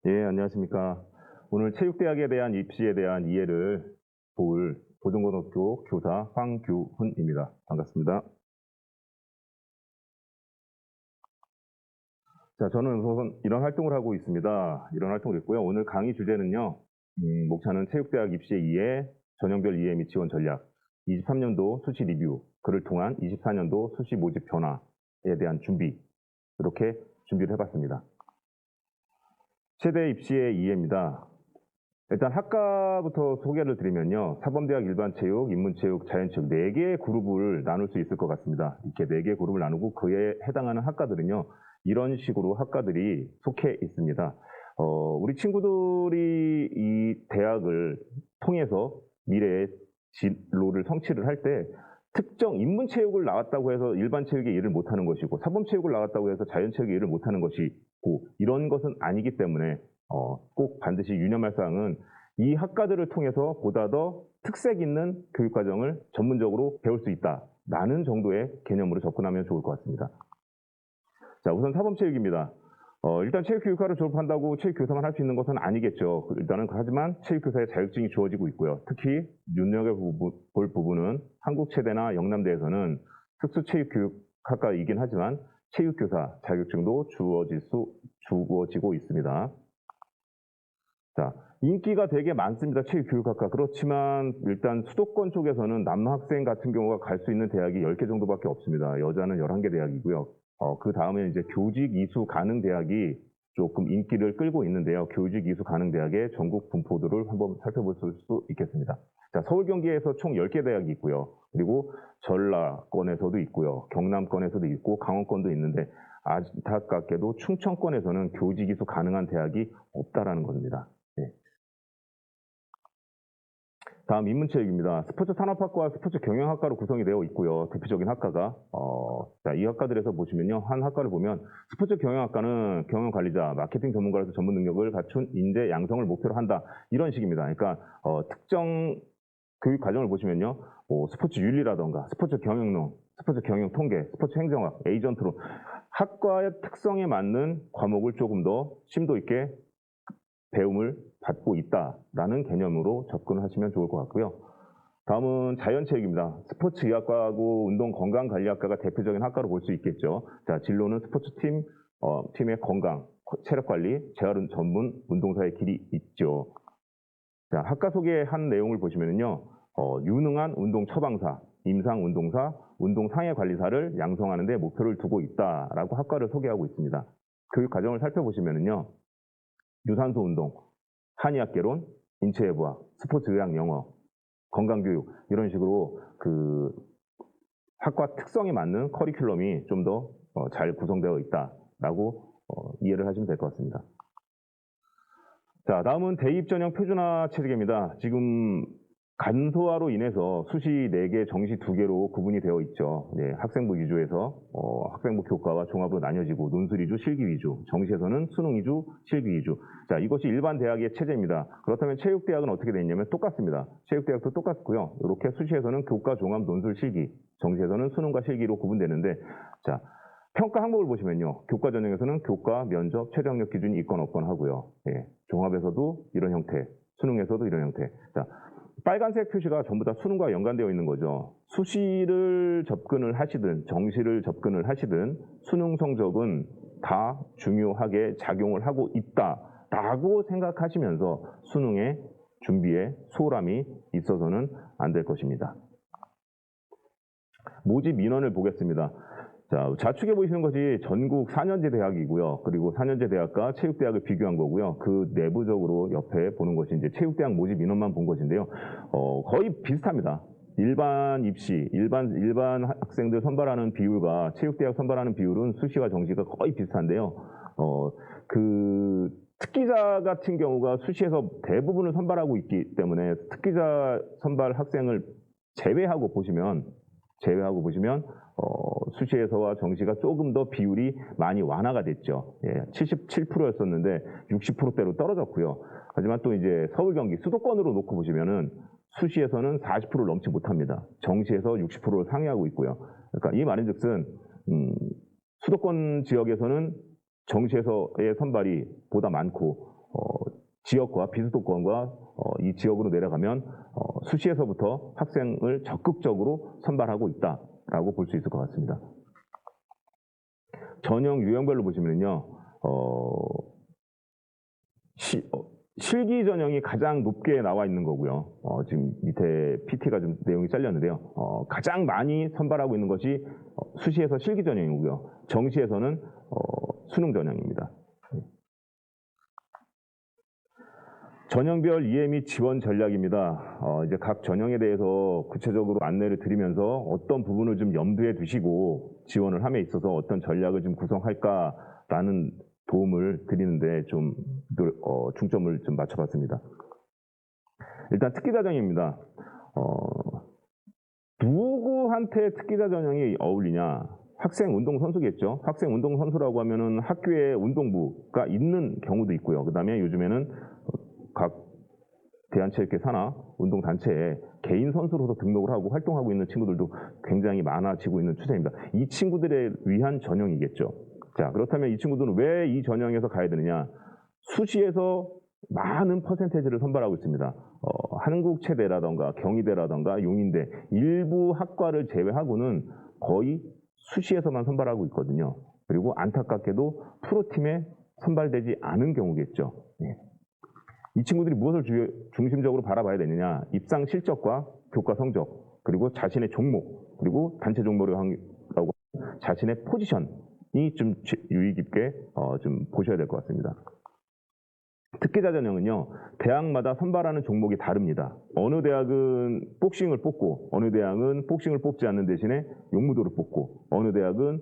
예, 안녕하십니까. 오늘 체육대학에 대한 입시에 대한 이해를 도울 고등고등학교 교사 황규훈입니다. 반갑습니다. 자, 저는 우선 이런 활동을 하고 있습니다. 이런 활동을 했고요. 오늘 강의 주제는요. 목차는 체육대학 입시의 이해, 전형별 이해 및 지원 전략, 23년도 수시 리뷰, 그를 통한 24년도 수시 모집 변화에 대한 준비, 이렇게 준비를 해봤습니다. 최대 입시의 이해입니다. 일단 학과부터 소개를 드리면요. 사범대학 일반체육, 인문체육, 자연체육 4개의 그룹을 나눌 수 있을 것 같습니다. 이렇게 4개의 그룹을 나누고 그에 해당하는 학과들은요. 이런 식으로 학과들이 속해 있습니다. 우리 친구들이 이 대학을 통해서 미래의 진로를 성취를 할 때 특정 인문체육을 나왔다고 해서 일반체육에 일을 못하는 것이고 사범체육을 나왔다고 해서 자연체육에 일을 못하는 것이고 이런 것은 아니기 때문에 꼭 반드시 유념할 사항은 이 학과들을 통해서 보다 더 특색 있는 교육과정을 전문적으로 배울 수 있다라는 정도의 개념으로 접근하면 좋을 것 같습니다. 자, 우선 사범체육입니다. 일단 체육교육과를 졸업한다고 체육교사만 할 수 있는 것은 아니겠죠. 일단은 하지만 체육교사의 자격증이 주어지고 있고요. 특히 눈여겨볼 부분은 한국체대나 영남대에서는 특수체육교육학과이긴 하지만 체육교사 자격증도 주어지고 있습니다. 자, 인기가 되게 많습니다. 체육교육학과. 그렇지만 일단 수도권 쪽에서는 남학생 같은 경우가 갈 수 있는 대학이 10개 정도밖에 없습니다. 여자는 11개 대학이고요. 그 다음에 이제 교직 이수 가능 대학이 조금 인기를 끌고 있는데요. 교직 이수 가능 대학의 전국 분포도를 한번 살펴볼 수 있겠습니다. 자, 서울 경기에서 총 10개 대학이 있고요. 그리고 전라권에서도 있고요. 경남권에서도 있고 강원권도 있는데 안타깝게도 충청권에서는 교직 이수 가능한 대학이 없다라는 겁니다. 네. 다음 인문체육입니다. 스포츠 산업학과와 스포츠 경영학과로 구성이 되어 있고요. 대표적인 학과가 자, 이 학과들에서 보시면요. 한 학과를 보면 스포츠 경영학과는 경영관리자, 마케팅 전문가로서 전문 능력을 갖춘 인재 양성을 목표로 한다. 이런 식입니다. 그러니까 특정 교육 과정을 보시면요. 스포츠 윤리라던가 스포츠 경영론, 스포츠 경영 통계, 스포츠 행정학, 에이전트론 학과의 특성에 맞는 과목을 조금 더 심도 있게 배움을 받고 있다라는 개념으로 접근을 하시면 좋을 것 같고요. 다음은 자연체육입니다. 스포츠의학과하고 운동건강관리학과가 대표적인 학과로 볼 수 있겠죠. 자, 진로는 스포츠팀, 팀의 건강, 체력관리, 재활 전문 운동사의 길이 있죠. 자, 학과 소개한 내용을 보시면요. 유능한 운동 처방사, 임상 운동사, 운동 상해 관리사를 양성하는 데 목표를 두고 있다라고 학과를 소개하고 있습니다. 교육 과정을 살펴보시면요. 유산소 운동, 한의학개론, 인체외부학, 스포츠의학 영어, 건강교육 이런 식으로 그 학과 특성에 맞는 커리큘럼이 좀 더 잘 구성되어 있다라고 이해를 하시면 될 것 같습니다. 자, 다음은 대입 전형 표준화 체계입니다. 지금 간소화로 인해서 수시 4개, 정시 2개로 구분이 되어 있죠. 네, 학생부 위주에서 학생부 교과와 종합으로 나뉘어지고 논술 위주, 실기 위주, 정시에서는 수능 위주, 실기 위주. 자, 이것이 일반 대학의 체제입니다. 그렇다면 체육대학은 어떻게 되어 있냐면 똑같습니다. 체육대학도 똑같고요. 이렇게 수시에서는 교과, 종합, 논술, 실기, 정시에서는 수능과 실기로 구분되는데 자, 평가 항목을 보시면요. 교과 전형에서는 교과, 면접, 최저 학력 기준이 있건 없건 하고요. 예, 종합에서도 이런 형태, 수능에서도 이런 형태. 자, 빨간색 표시가 전부 다 수능과 연관되어 있는 거죠. 수시를 접근을 하시든 정시를 접근을 하시든 수능 성적은 다 중요하게 작용을 하고 있다라고 생각하시면서 수능의 준비에 소홀함이 있어서는 안 될 것입니다. 모집 인원을 보겠습니다. 자, 좌측에 보이시는 것이 전국 4년제 대학이고요. 그리고 4년제 대학과 체육대학을 비교한 거고요. 그 내부적으로 옆에 보는 것이 이제 체육대학 모집 인원만 본 것인데요. 거의 비슷합니다. 일반 입시, 일반 학생들 선발하는 비율과 체육대학 선발하는 비율은 수시와 정시가 거의 비슷한데요. 그 특기자 같은 경우가 수시에서 대부분을 선발하고 있기 때문에 특기자 선발 학생을 제외하고 보시면 수시에서와 정시가 조금 더 비율이 많이 완화가 됐죠. 예, 77%였었는데 60%대로 떨어졌고요. 하지만 또 이제 서울 경기 수도권으로 놓고 보시면은 수시에서는 40%를 넘지 못합니다. 정시에서 60%를 상회하고 있고요. 그러니까 이 말인즉슨 수도권 지역에서는 정시에서의 선발이 보다 많고 지역과 비수도권과 이 지역으로 내려가면 수시에서부터 학생을 적극적으로 선발하고 있다라고 볼 수 있을 것 같습니다. 전형 유형별로 보시면요, 실기 전형이 가장 높게 나와 있는 거고요. 지금 밑에 PT가 좀 내용이 잘렸는데요. 가장 많이 선발하고 있는 것이 수시에서 실기 전형이고요. 정시에서는 수능 전형입니다. 전형별 이해 및 지원 전략입니다. 이제 각 전형에 대해서 구체적으로 안내를 드리면서 어떤 부분을 좀 염두에 두시고 지원을 함에 있어서 어떤 전략을 좀 구성할까라는 도움을 드리는데 좀 중점을 좀 맞춰봤습니다. 일단 특기자 전형입니다. 누구한테 특기자 전형이 어울리냐? 학생 운동 선수겠죠. 학생 운동 선수라고 하면은 학교에 운동부가 있는 경우도 있고요. 그다음에 요즘에는 각 대한체육회 산하 운동단체에 개인 선수로서 등록을 하고 활동하고 있는 친구들도 굉장히 많아지고 있는 추세입니다. 이 친구들에 위한 전형이겠죠. 자, 그렇다면 이 친구들은 왜 이 전형에서 가야 되느냐? 수시에서 많은 퍼센테이지를 선발하고 있습니다. 한국체대라던가 경희대라던가 용인대 일부 학과를 제외하고는 거의 수시에서만 선발하고 있거든요. 그리고 안타깝게도 프로팀에 선발되지 않은 경우겠죠. 예. 이 친구들이 무엇을 중심적으로 바라봐야 되느냐? 입상 실적과 교과 성적, 그리고 자신의 종목, 그리고 단체 종목이라고 자신의 포지션이 좀 유의 깊게 좀 보셔야 될 것 같습니다. 특기자 전형은요, 대학마다 선발하는 종목이 다릅니다. 어느 대학은 복싱을 뽑고, 어느 대학은 복싱을 뽑지 않는 대신에 용무도를 뽑고, 어느 대학은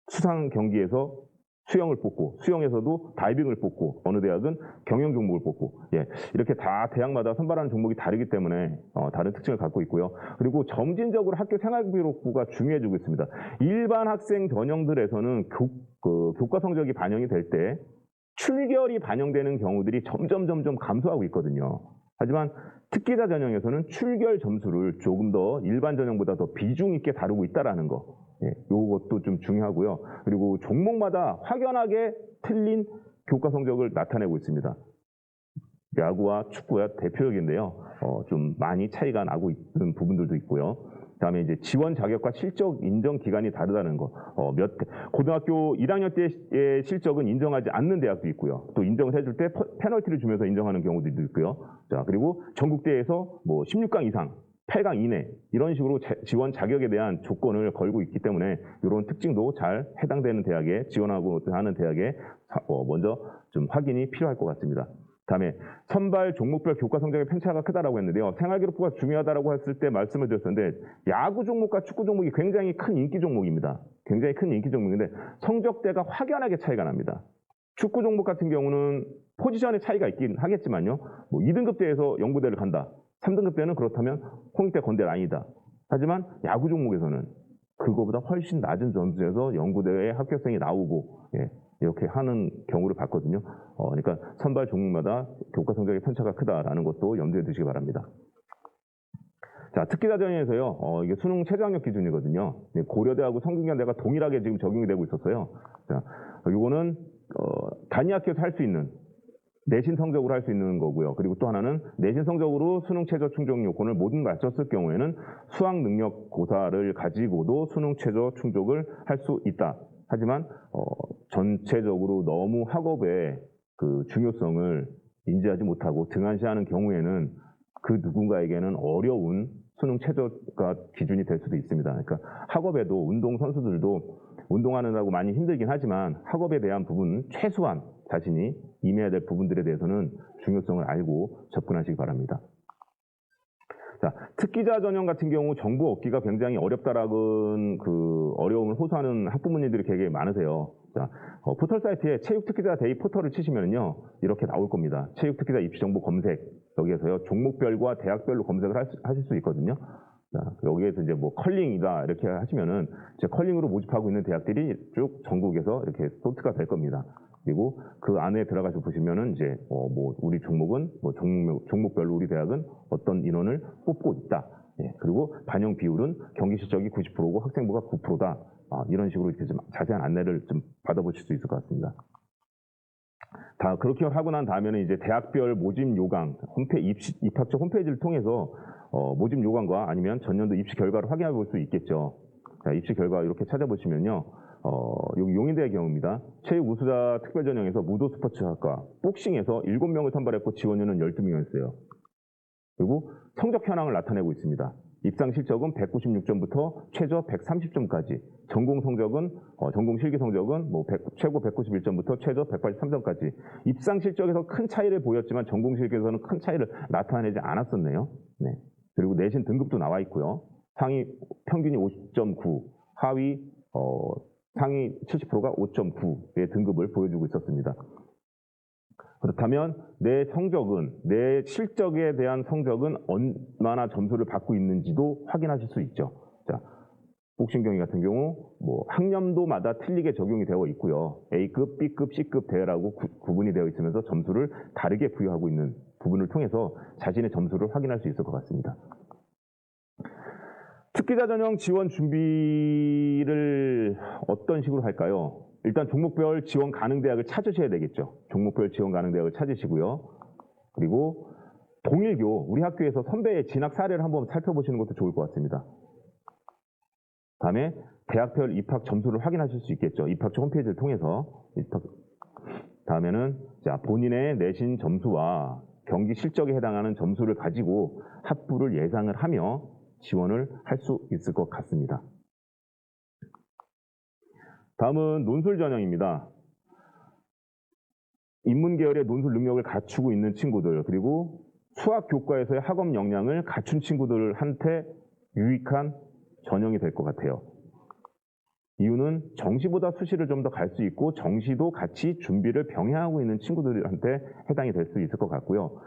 수상 경기에서 수영을 뽑고, 수영에서도 다이빙을 뽑고, 어느 대학은 경영 종목을 뽑고, 예, 이렇게 다 대학마다 선발하는 종목이 다르기 때문에 다른 특징을 갖고 있고요. 그리고 점진적으로 학교 생활기록부가 중요해지고 있습니다. 일반 학생 전형들에서는 교과 성적이 반영이 될 때 출결이 반영되는 경우들이 점점 감소하고 있거든요. 하지만 특기자 전형에서는 출결 점수를 조금 더 일반 전형보다 더 비중 있게 다루고 있다는 거. 예, 이것도 좀 중요하고요. 그리고 종목마다 확연하게 틀린 교과 성적을 나타내고 있습니다. 야구와 축구가 대표적인데요. 좀 많이 차이가 나고 있는 부분들도 있고요. 그다음에 이제 지원 자격과 실적 인정 기간이 다르다는 거. 고등학교 1학년 때의 실적은 인정하지 않는 대학도 있고요. 또 인정을 해줄 때 페널티를 주면서 인정하는 경우도 있고요. 자, 그리고 전국대회에서 뭐 16강 이상, 8강 이내 이런 식으로 지원 자격에 대한 조건을 걸고 있기 때문에 이런 특징도 잘 해당되는 대학에 지원하고 하는 대학에 먼저 좀 확인이 필요할 것 같습니다. 다음에 선발 종목별 교과 성적의 편차가 크다라고 했는데요. 생활기록부가 중요하다라고 했을 때 말씀을 드렸었는데 야구 종목과 축구 종목이 굉장히 큰 인기 종목입니다. 굉장히 큰 인기 종목인데 성적대가 확연하게 차이가 납니다. 축구 종목 같은 경우는 포지션의 차이가 있긴 하겠지만요. 뭐 2등급 대에서 영구대를 간다. 3등급 대는 그렇다면 홍익대 건대는 아니다. 하지만 야구 종목에서는 그거보다 훨씬 낮은 점수에서 영구대에 합격생이 나오고 이렇게 하는 경우를 봤거든요. 그러니까 선발 종목마다 교과 성적의 편차가 크다라는 것도 염두에 두시기 바랍니다. 자, 특기자 전형에서요, 이게 수능 최저학력 기준이거든요. 고려대하고 성균관대가 동일하게 지금 적용이 되고 있었어요. 자, 이거는 단위 학교에서 할 수 있는 내신 성적으로 할 수 있는 거고요. 그리고 또 하나는 내신 성적으로 수능 최저 충족 요건을 모두 갖췄을 경우에는 수학 능력 고사를 가지고도 수능 최저 충족을 할 수 있다. 하지만 전체적으로 너무 학업의 그 중요성을 인지하지 못하고 등한시하는 경우에는 그 누군가에게는 어려운 수능 최저가 기준이 될 수도 있습니다. 그러니까 학업에도 운동 선수들도 운동하느라고 많이 힘들긴 하지만 학업에 대한 부분 최소한 자신이 임해야 될 부분들에 대해서는 중요성을 알고 접근하시기 바랍니다. 자, 특기자 전형 같은 경우 정보 얻기가 굉장히 어렵다라는 그 어려움을 호소하는 학부모님들이 되게 많으세요. 자, 포털 사이트에 체육특기자 데이 포털을 치시면요 이렇게 나올 겁니다. 체육특기자 입시정보 검색 여기에서요 종목별과 대학별로 검색을 하실 수 있거든요. 자, 여기에서 이제 뭐 컬링이다 이렇게 하시면은 이제 컬링으로 모집하고 있는 대학들이 쭉 전국에서 이렇게 소트가 될 겁니다. 그리고 그 안에 들어가서 보시면은 이제 뭐 우리 종목은 뭐 종목별로 우리 대학은 어떤 인원을 뽑고 있다. 예, 그리고 반영 비율은 경기 실적이 90%고 학생부가 9%다. 이런 식으로 이렇게 좀 자세한 안내를 좀 받아보실 수 있을 것 같습니다. 다 그렇게 하고 난 다음에는 이제 대학별 모집 요강 입학처 홈페이지를 통해서 모집 요강과 아니면 전년도 입시 결과를 확인해 볼 수 있겠죠. 자, 입시 결과 이렇게 찾아보시면요. 여기 용인대의 경우입니다. 체육 우수자 특별전형에서 무도 스포츠학과 복싱에서 7명을 선발했고 지원료는 12명이었어요. 그리고 성적 현황을 나타내고 있습니다. 입상 실적은 196점부터 최저 130점까지, 전공 성적은 전공 실기 성적은 최고 191점부터 최저 183점까지. 입상 실적에서 큰 차이를 보였지만 전공 실기에서는 큰 차이를 나타내지 않았었네요. 네. 그리고 내신 등급도 나와 있고요. 상위 평균이 50.9, 하위 상위 70%가 5.9의 등급을 보여주고 있었습니다. 그렇다면 내 성적은, 내 실적에 대한 성적은 얼마나 점수를 받고 있는지도 확인하실 수 있죠. 자, 복싱 경기 같은 경우 학년도마다 틀리게 적용이 되어 있고요. A급, B급, C급 대회라고 구분이 되어 있으면서 점수를 다르게 부여하고 있는 부분을 통해서 자신의 점수를 확인할 수 있을 것 같습니다. 특기자 전형 지원 준비를 어떤 식으로 할까요? 일단 종목별 지원 가능 대학을 찾으셔야 되겠죠. 종목별 지원 가능 대학을 찾으시고요. 그리고 동일교, 우리 학교에서 선배의 진학 사례를 한번 살펴보시는 것도 좋을 것 같습니다. 다음에 대학별 입학 점수를 확인하실 수 있겠죠. 입학처 홈페이지를 통해서. 다음에는 자, 본인의 내신 점수와 경기 실적에 해당하는 점수를 가지고 학부를 예상을 하며 지원을 할 수 있을 것 같습니다. 다음은 논술 전형입니다. 인문 계열의 논술 능력을 갖추고 있는 친구들, 그리고 수학 교과에서의 학업 역량을 갖춘 친구들한테 유익한 전형이 될 것 같아요. 이유는 정시보다 수시를 좀 더 갈 수 있고 정시도 같이 준비를 병행하고 있는 친구들한테 해당이 될 수 있을 것 같고요.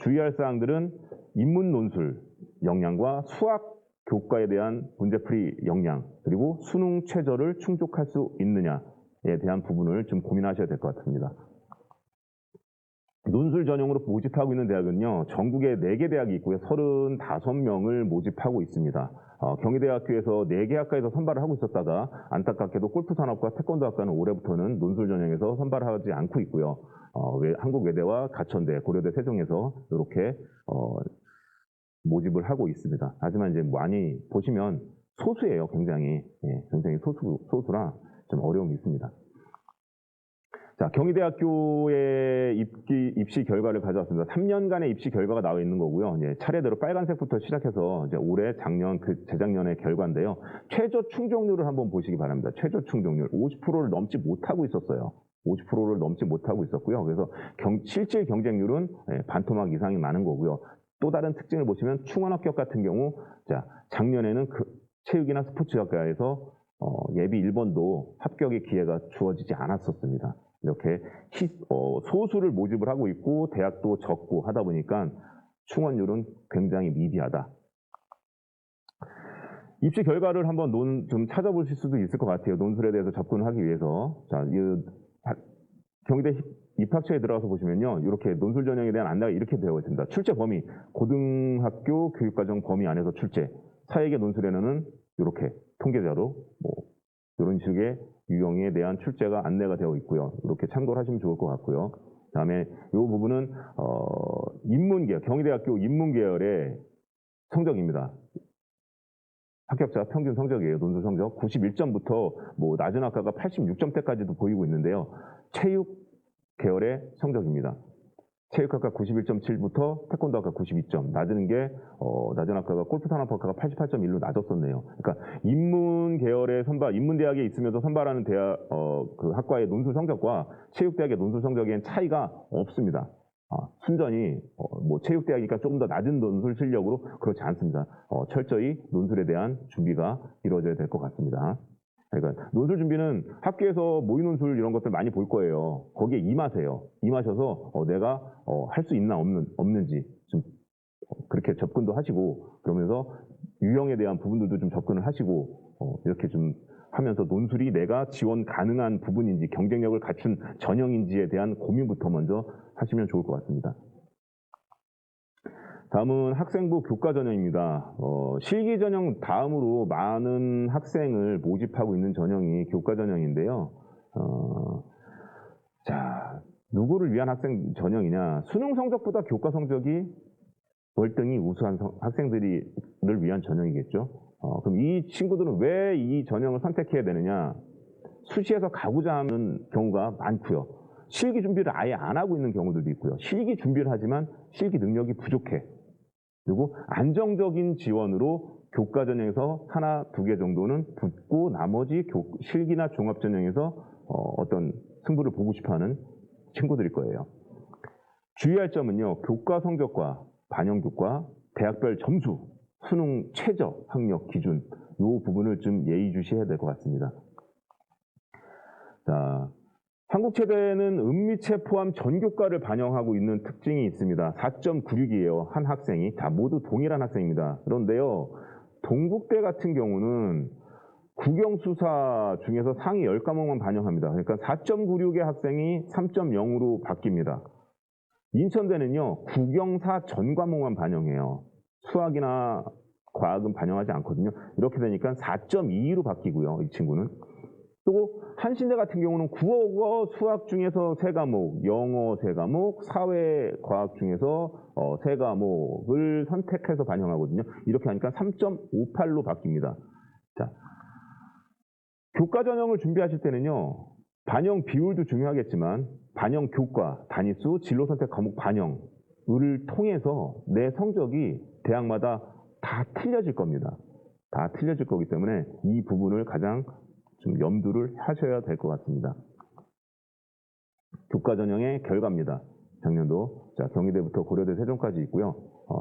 주의할 사항들은 인문 논술 역량과 수학 교과에 대한 문제풀이 역량, 그리고 수능 최저를 충족할 수 있느냐에 대한 부분을 좀 고민하셔야 될 것 같습니다. 논술 전형으로 모집하고 있는 대학은요, 전국에 4개 대학이 있고요. 35명을 모집하고 있습니다. 경희대학교에서 4개 학과에서 선발을 하고 있었다가 안타깝게도 골프산업과 태권도학과는 올해부터는 논술 전형에서 선발을 하지 않고 있고요. 한국외대와 가천대, 고려대, 세종에서 이렇게 모집을 하고 있습니다. 하지만 이제 많이 보시면 소수예요, 굉장히. 굉장히 소수라 좀 어려움이 있습니다. 자, 경희대학교의 입시 결과를 가져왔습니다. 3년간의 입시 결과가 나와 있는 거고요. 이제 차례대로 빨간색부터 시작해서 이제 올해, 작년, 재작년의 결과인데요. 최저 충족률을 한번 보시기 바랍니다. 최저 충족률 50%를 넘지 못하고 있었어요. 50%를 넘지 못하고 있었고요. 그래서 실질 경쟁률은 반토막 이상이 많은 거고요. 또 다른 특징을 보시면 충원합격 같은 경우, 자, 작년에는 체육이나 스포츠학과에서 예비 1번도 합격의 기회가 주어지지 않았었습니다. 이렇게 소수를 모집을 하고 있고 대학도 적고 하다 보니까 충원율은 굉장히 미비하다. 입시 결과를 한번 좀 찾아보실 수도 있을 것 같아요. 논술에 대해서 접근을 하기 위해서. 자, 경희대 입학처에 들어가서 보시면요, 이렇게 논술 전형에 대한 안내가 이렇게 되어 있습니다. 출제 범위, 고등학교 교육과정 범위 안에서 출제, 사회계 논술에는 이렇게 통계자로 이런 식의 유형에 대한 출제가 안내가 되어 있고요. 이렇게 참고를 하시면 좋을 것 같고요. 다음에 이 부분은 인문계열, 경희대학교 인문계열의 성적입니다. 합격자 평균 성적이에요. 논술 성적 91점부터 낮은 학과가 86점대까지도 보이고 있는데요. 체육 계열의 성적입니다. 체육학과 91.7부터 태권도학과 92점, 낮은 학과가 골프산업학과가 88.1로 낮았었네요. 그러니까 인문 계열의 인문대학에 있으면서 선발하는 대학, 그 학과의 논술 성적과 체육대학의 논술 성적엔 차이가 없습니다. 순전히 체육대학이니까 조금 더 낮은 논술 실력으로 그렇지 않습니다. 철저히 논술에 대한 준비가 이루어져야 될 것 같습니다. 그러니까 논술 준비는 학교에서 모의 논술 이런 것들 많이 볼 거예요. 거기에 임하세요. 임하셔서 내가 할 수 있나 없는지 좀 그렇게 접근도 하시고, 그러면서 유형에 대한 부분들도 좀 접근을 하시고 이렇게 좀 하면서 논술이 내가 지원 가능한 부분인지 경쟁력을 갖춘 전형인지에 대한 고민부터 먼저 하시면 좋을 것 같습니다. 다음은 학생부 교과 전형입니다. 실기 전형 다음으로 많은 학생을 모집하고 있는 전형이 교과 전형인데요. 자, 누구를 위한 학생 전형이냐? 수능 성적보다 교과 성적이 월등히 우수한 학생들을 위한 전형이겠죠. 그럼 이 친구들은 왜 이 전형을 선택해야 되느냐? 수시에서 가고자 하는 경우가 많고요. 실기 준비를 아예 안 하고 있는 경우들도 있고요. 실기 준비를 하지만 실기 능력이 부족해. 그리고 안정적인 지원으로 교과 전형에서 하나, 두 개 정도는 붙고 나머지 실기나 종합 전형에서 어떤 승부를 보고 싶어하는 친구들일 거예요. 주의할 점은요. 교과 성적과 반영 교과, 대학별 점수, 수능 최저 학력 기준 이 부분을 좀 예의주시해야 될 것 같습니다. 자, 한국체대는 은미체 포함 전교과를 반영하고 있는 특징이 있습니다. 4.96이에요. 한 학생이. 다 모두 동일한 학생입니다. 그런데요. 동국대 같은 경우는 국영수사 중에서 상위 10과목만 반영합니다. 그러니까 4.96의 학생이 3.0으로 바뀝니다. 인천대는요. 국영사 전 과목만 반영해요. 수학이나 과학은 반영하지 않거든요. 이렇게 되니까 4.22로 바뀌고요. 이 친구는. 또 한신대 같은 경우는 국어 수학 중에서 3과목, 영어 3과목, 사회과학 중에서 3과목을 선택해서 반영하거든요. 이렇게 하니까 3.58로 바뀝니다. 자, 교과 전형을 준비하실 때는요. 반영 비율도 중요하겠지만 반영 교과, 단위수, 진로 선택 과목 반영을 통해서 내 성적이 대학마다 다 틀려질 겁니다. 다 틀려질 거기 때문에 이 부분을 가장 좀 염두를 하셔야 될 것 같습니다. 교과 전형의 결과입니다. 작년도 자, 경희대부터 고려대, 세종까지 있고요.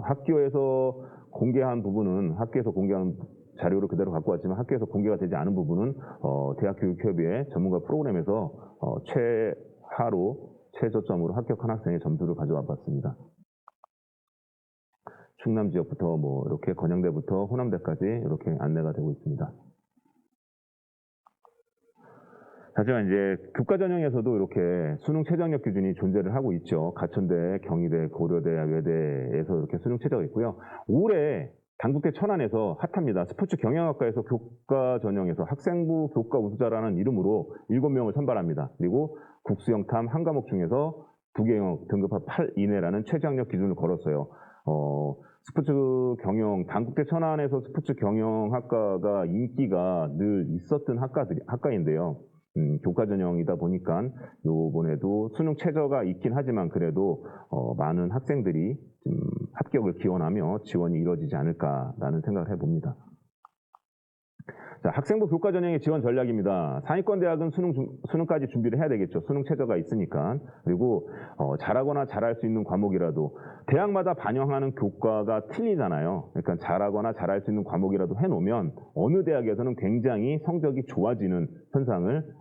학교에서 공개한 부분은 학교에서 공개한 자료를 그대로 갖고 왔지만 학교에서 공개가 되지 않은 부분은 대학교육협의회 전문가 프로그램에서 최하로 최저점으로 합격한 학생의 점수를 가져와 봤습니다. 충남 지역부터 뭐 이렇게 건영대부터 호남대까지 이렇게 안내가 되고 있습니다. 하지만 이제 교과 전형에서도 이렇게 수능 최저학력 기준이 존재를 하고 있죠. 가천대, 경희대, 고려대, 외대에서 이렇게 수능 최저가 있고요. 올해 단국대 천안에서 핫합니다. 스포츠 경영학과에서 교과 전형에서 학생부 교과 우수자라는 이름으로 7명을 선발합니다. 그리고 국수영탐 한 과목 중에서 2개 영역 등급합 8 이내라는 최저학력 기준을 걸었어요. 스포츠 경영, 단국대 천안에서 스포츠 경영학과가 인기가 늘 있었던 학과인데요. 교과 전형이다 보니까 요번에도 수능 최저가 있긴 하지만 그래도 많은 학생들이 좀 합격을 기원하며 지원이 이루어지지 않을까라는 생각을 해봅니다. 자, 학생부 교과 전형의 지원 전략입니다. 상위권 대학은 수능까지 준비를 해야 되겠죠. 수능 최저가 있으니까. 그리고 잘하거나 잘할 수 있는 과목이라도 대학마다 반영하는 교과가 틀리잖아요. 그러니까 잘하거나 잘할 수 있는 과목이라도 해놓으면 어느 대학에서는 굉장히 성적이 좋아지는 현상을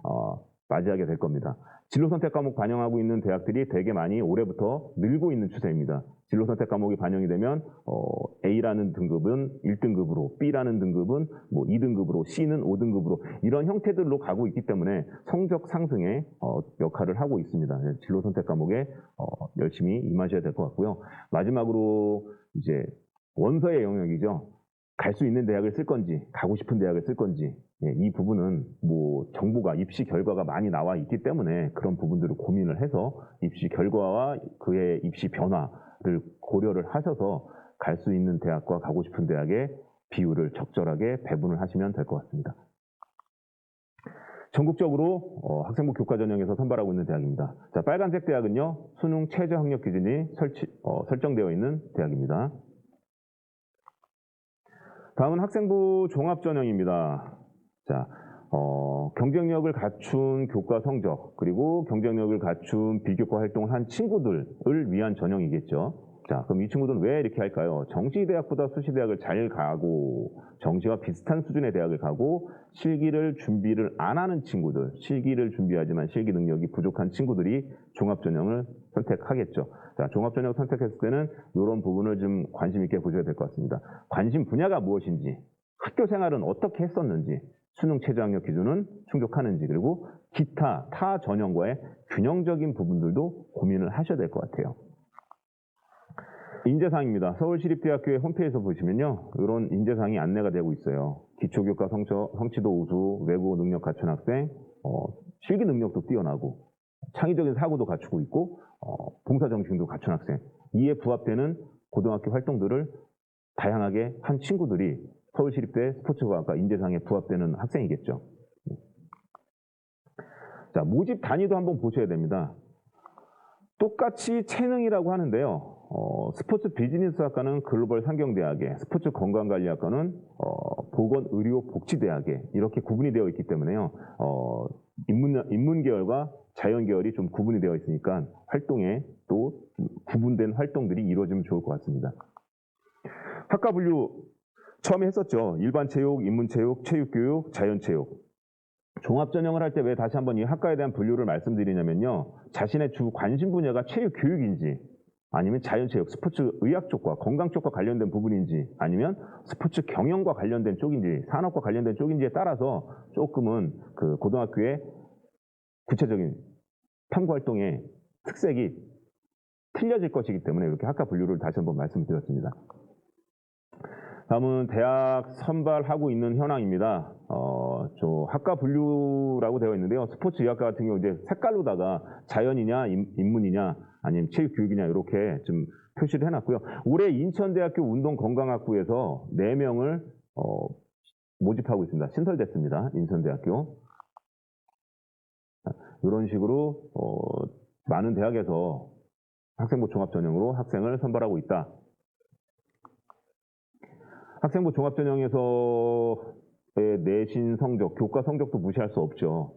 맞이하게 될 겁니다. 진로 선택 과목 반영하고 있는 대학들이 되게 많이 올해부터 늘고 있는 추세입니다. 진로 선택 과목이 반영이 되면 A라는 등급은 1등급으로, B라는 등급은 뭐 2등급으로, C는 5등급으로 이런 형태들로 가고 있기 때문에 성적 상승에 역할을 하고 있습니다. 진로 선택 과목에 열심히 임하셔야 될 것 같고요. 마지막으로 이제 원서의 영역이죠. 갈 수 있는 대학을 쓸 건지, 가고 싶은 대학을 쓸 건지, 이 부분은 뭐 정보가 입시 결과가 많이 나와 있기 때문에 그런 부분들을 고민을 해서 입시 결과와 그의 입시 변화를 고려를 하셔서 갈 수 있는 대학과 가고 싶은 대학의 비율을 적절하게 배분을 하시면 될 것 같습니다. 전국적으로 학생부 교과 전형에서 선발하고 있는 대학입니다. 자, 빨간색 대학은요, 수능 최저 학력 기준이 설정되어 있는 대학입니다. 다음은 학생부 종합전형입니다. 자, 경쟁력을 갖춘 교과 성적, 그리고 경쟁력을 갖춘 비교과 활동을 한 친구들을 위한 전형이겠죠. 자, 그럼 이 친구들은 왜 이렇게 할까요? 정시대학보다 수시대학을 잘 가고, 정시와 비슷한 수준의 대학을 가고, 실기를 준비를 안 하는 친구들, 실기를 준비하지만 실기 능력이 부족한 친구들이 종합전형을 선택하겠죠. 자, 종합전형 선택했을 때는 이런 부분을 좀 관심 있게 보셔야 될 것 같습니다. 관심 분야가 무엇인지, 학교 생활은 어떻게 했었는지, 수능 최저학력 기준은 충족하는지, 그리고 기타 타 전형과의 균형적인 부분들도 고민을 하셔야 될 것 같아요. 인재사항입니다. 서울시립대학교의 홈페이지에서 보시면요, 이런 인재사항이 안내가 되고 있어요. 기초교과 성취도 우수, 외국어 능력 갖춘 학생, 실기 능력도 뛰어나고, 창의적인 사고도 갖추고 있고 봉사 정신도 갖춘 학생, 이에 부합되는 고등학교 활동들을 다양하게 한 친구들이 서울시립대 스포츠과학과 인재상에 부합되는 학생이겠죠. 자, 모집 단위도 한번 보셔야 됩니다. 똑같이 체능이라고 하는데요. 스포츠 비즈니스학과는 글로벌 상경대학에, 스포츠 건강관리학과는 보건의료복지대학에 이렇게 구분이 되어 있기 때문에요. 인문계열과 자연계열이 좀 구분이 되어 있으니까 활동에 또 구분된 활동들이 이루어지면 좋을 것 같습니다. 학과 분류 처음에 했었죠. 일반체육, 인문체육, 체육교육, 자연체육. 종합전형을 할 때 왜 다시 한번 이 학과에 대한 분류를 말씀드리냐면요. 자신의 주 관심 분야가 체육교육인지 아니면 자연체육, 스포츠 의학 쪽과 건강 쪽과 관련된 부분인지 아니면 스포츠 경영과 관련된 쪽인지 산업과 관련된 쪽인지에 따라서 조금은 그 고등학교의 구체적인 탐구활동의 특색이 틀려질 것이기 때문에 이렇게 학과 분류를 다시 한번 말씀드렸습니다. 다음은 대학 선발하고 있는 현황입니다. 저 학과 분류라고 되어 있는데요. 스포츠 의학과 같은 경우 이제 색깔로다가 자연이냐, 인문이냐, 아니면 체육교육이냐 이렇게 좀 표시를 해놨고요. 올해 인천대학교 운동건강학부에서 4명을 모집하고 있습니다. 신설됐습니다. 인천대학교. 이런 식으로 많은 대학에서 학생부 종합전형으로 학생을 선발하고 있다. 학생부 종합전형에서의 내신 성적, 교과 성적도 무시할 수 없죠.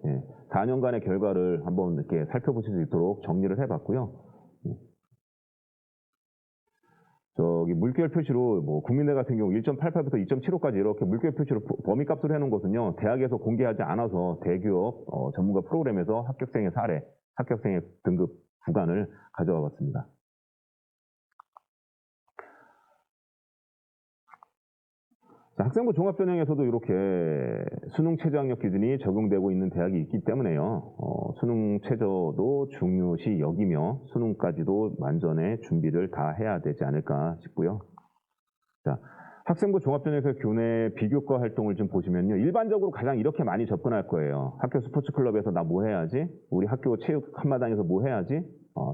4년간의 결과를 한번 이렇게 살펴보실 수 있도록 정리를 해봤고요. 저기 물결 표시로 뭐 국민대 같은 경우 1.88부터 2.75까지 이렇게 물결 표시로 범위값을 해놓은 것은요. 대학에서 공개하지 않아서 대기업 전문가 프로그램에서 합격생의 사례, 합격생의 등급 구간을 가져와 봤습니다. 자, 학생부 종합전형에서도 이렇게 수능 최저 학력 기준이 적용되고 있는 대학이 있기 때문에요. 수능 최저도 중요시 여기며 수능까지도 만전의 준비를 다 해야 되지 않을까 싶고요. 자, 학생부 종합전형에서 교내 비교과 활동을 좀 보시면요. 일반적으로 가장 이렇게 많이 접근할 거예요. 학교 스포츠 클럽에서 나 뭐 해야지? 우리 학교 체육 한마당에서 뭐 해야지?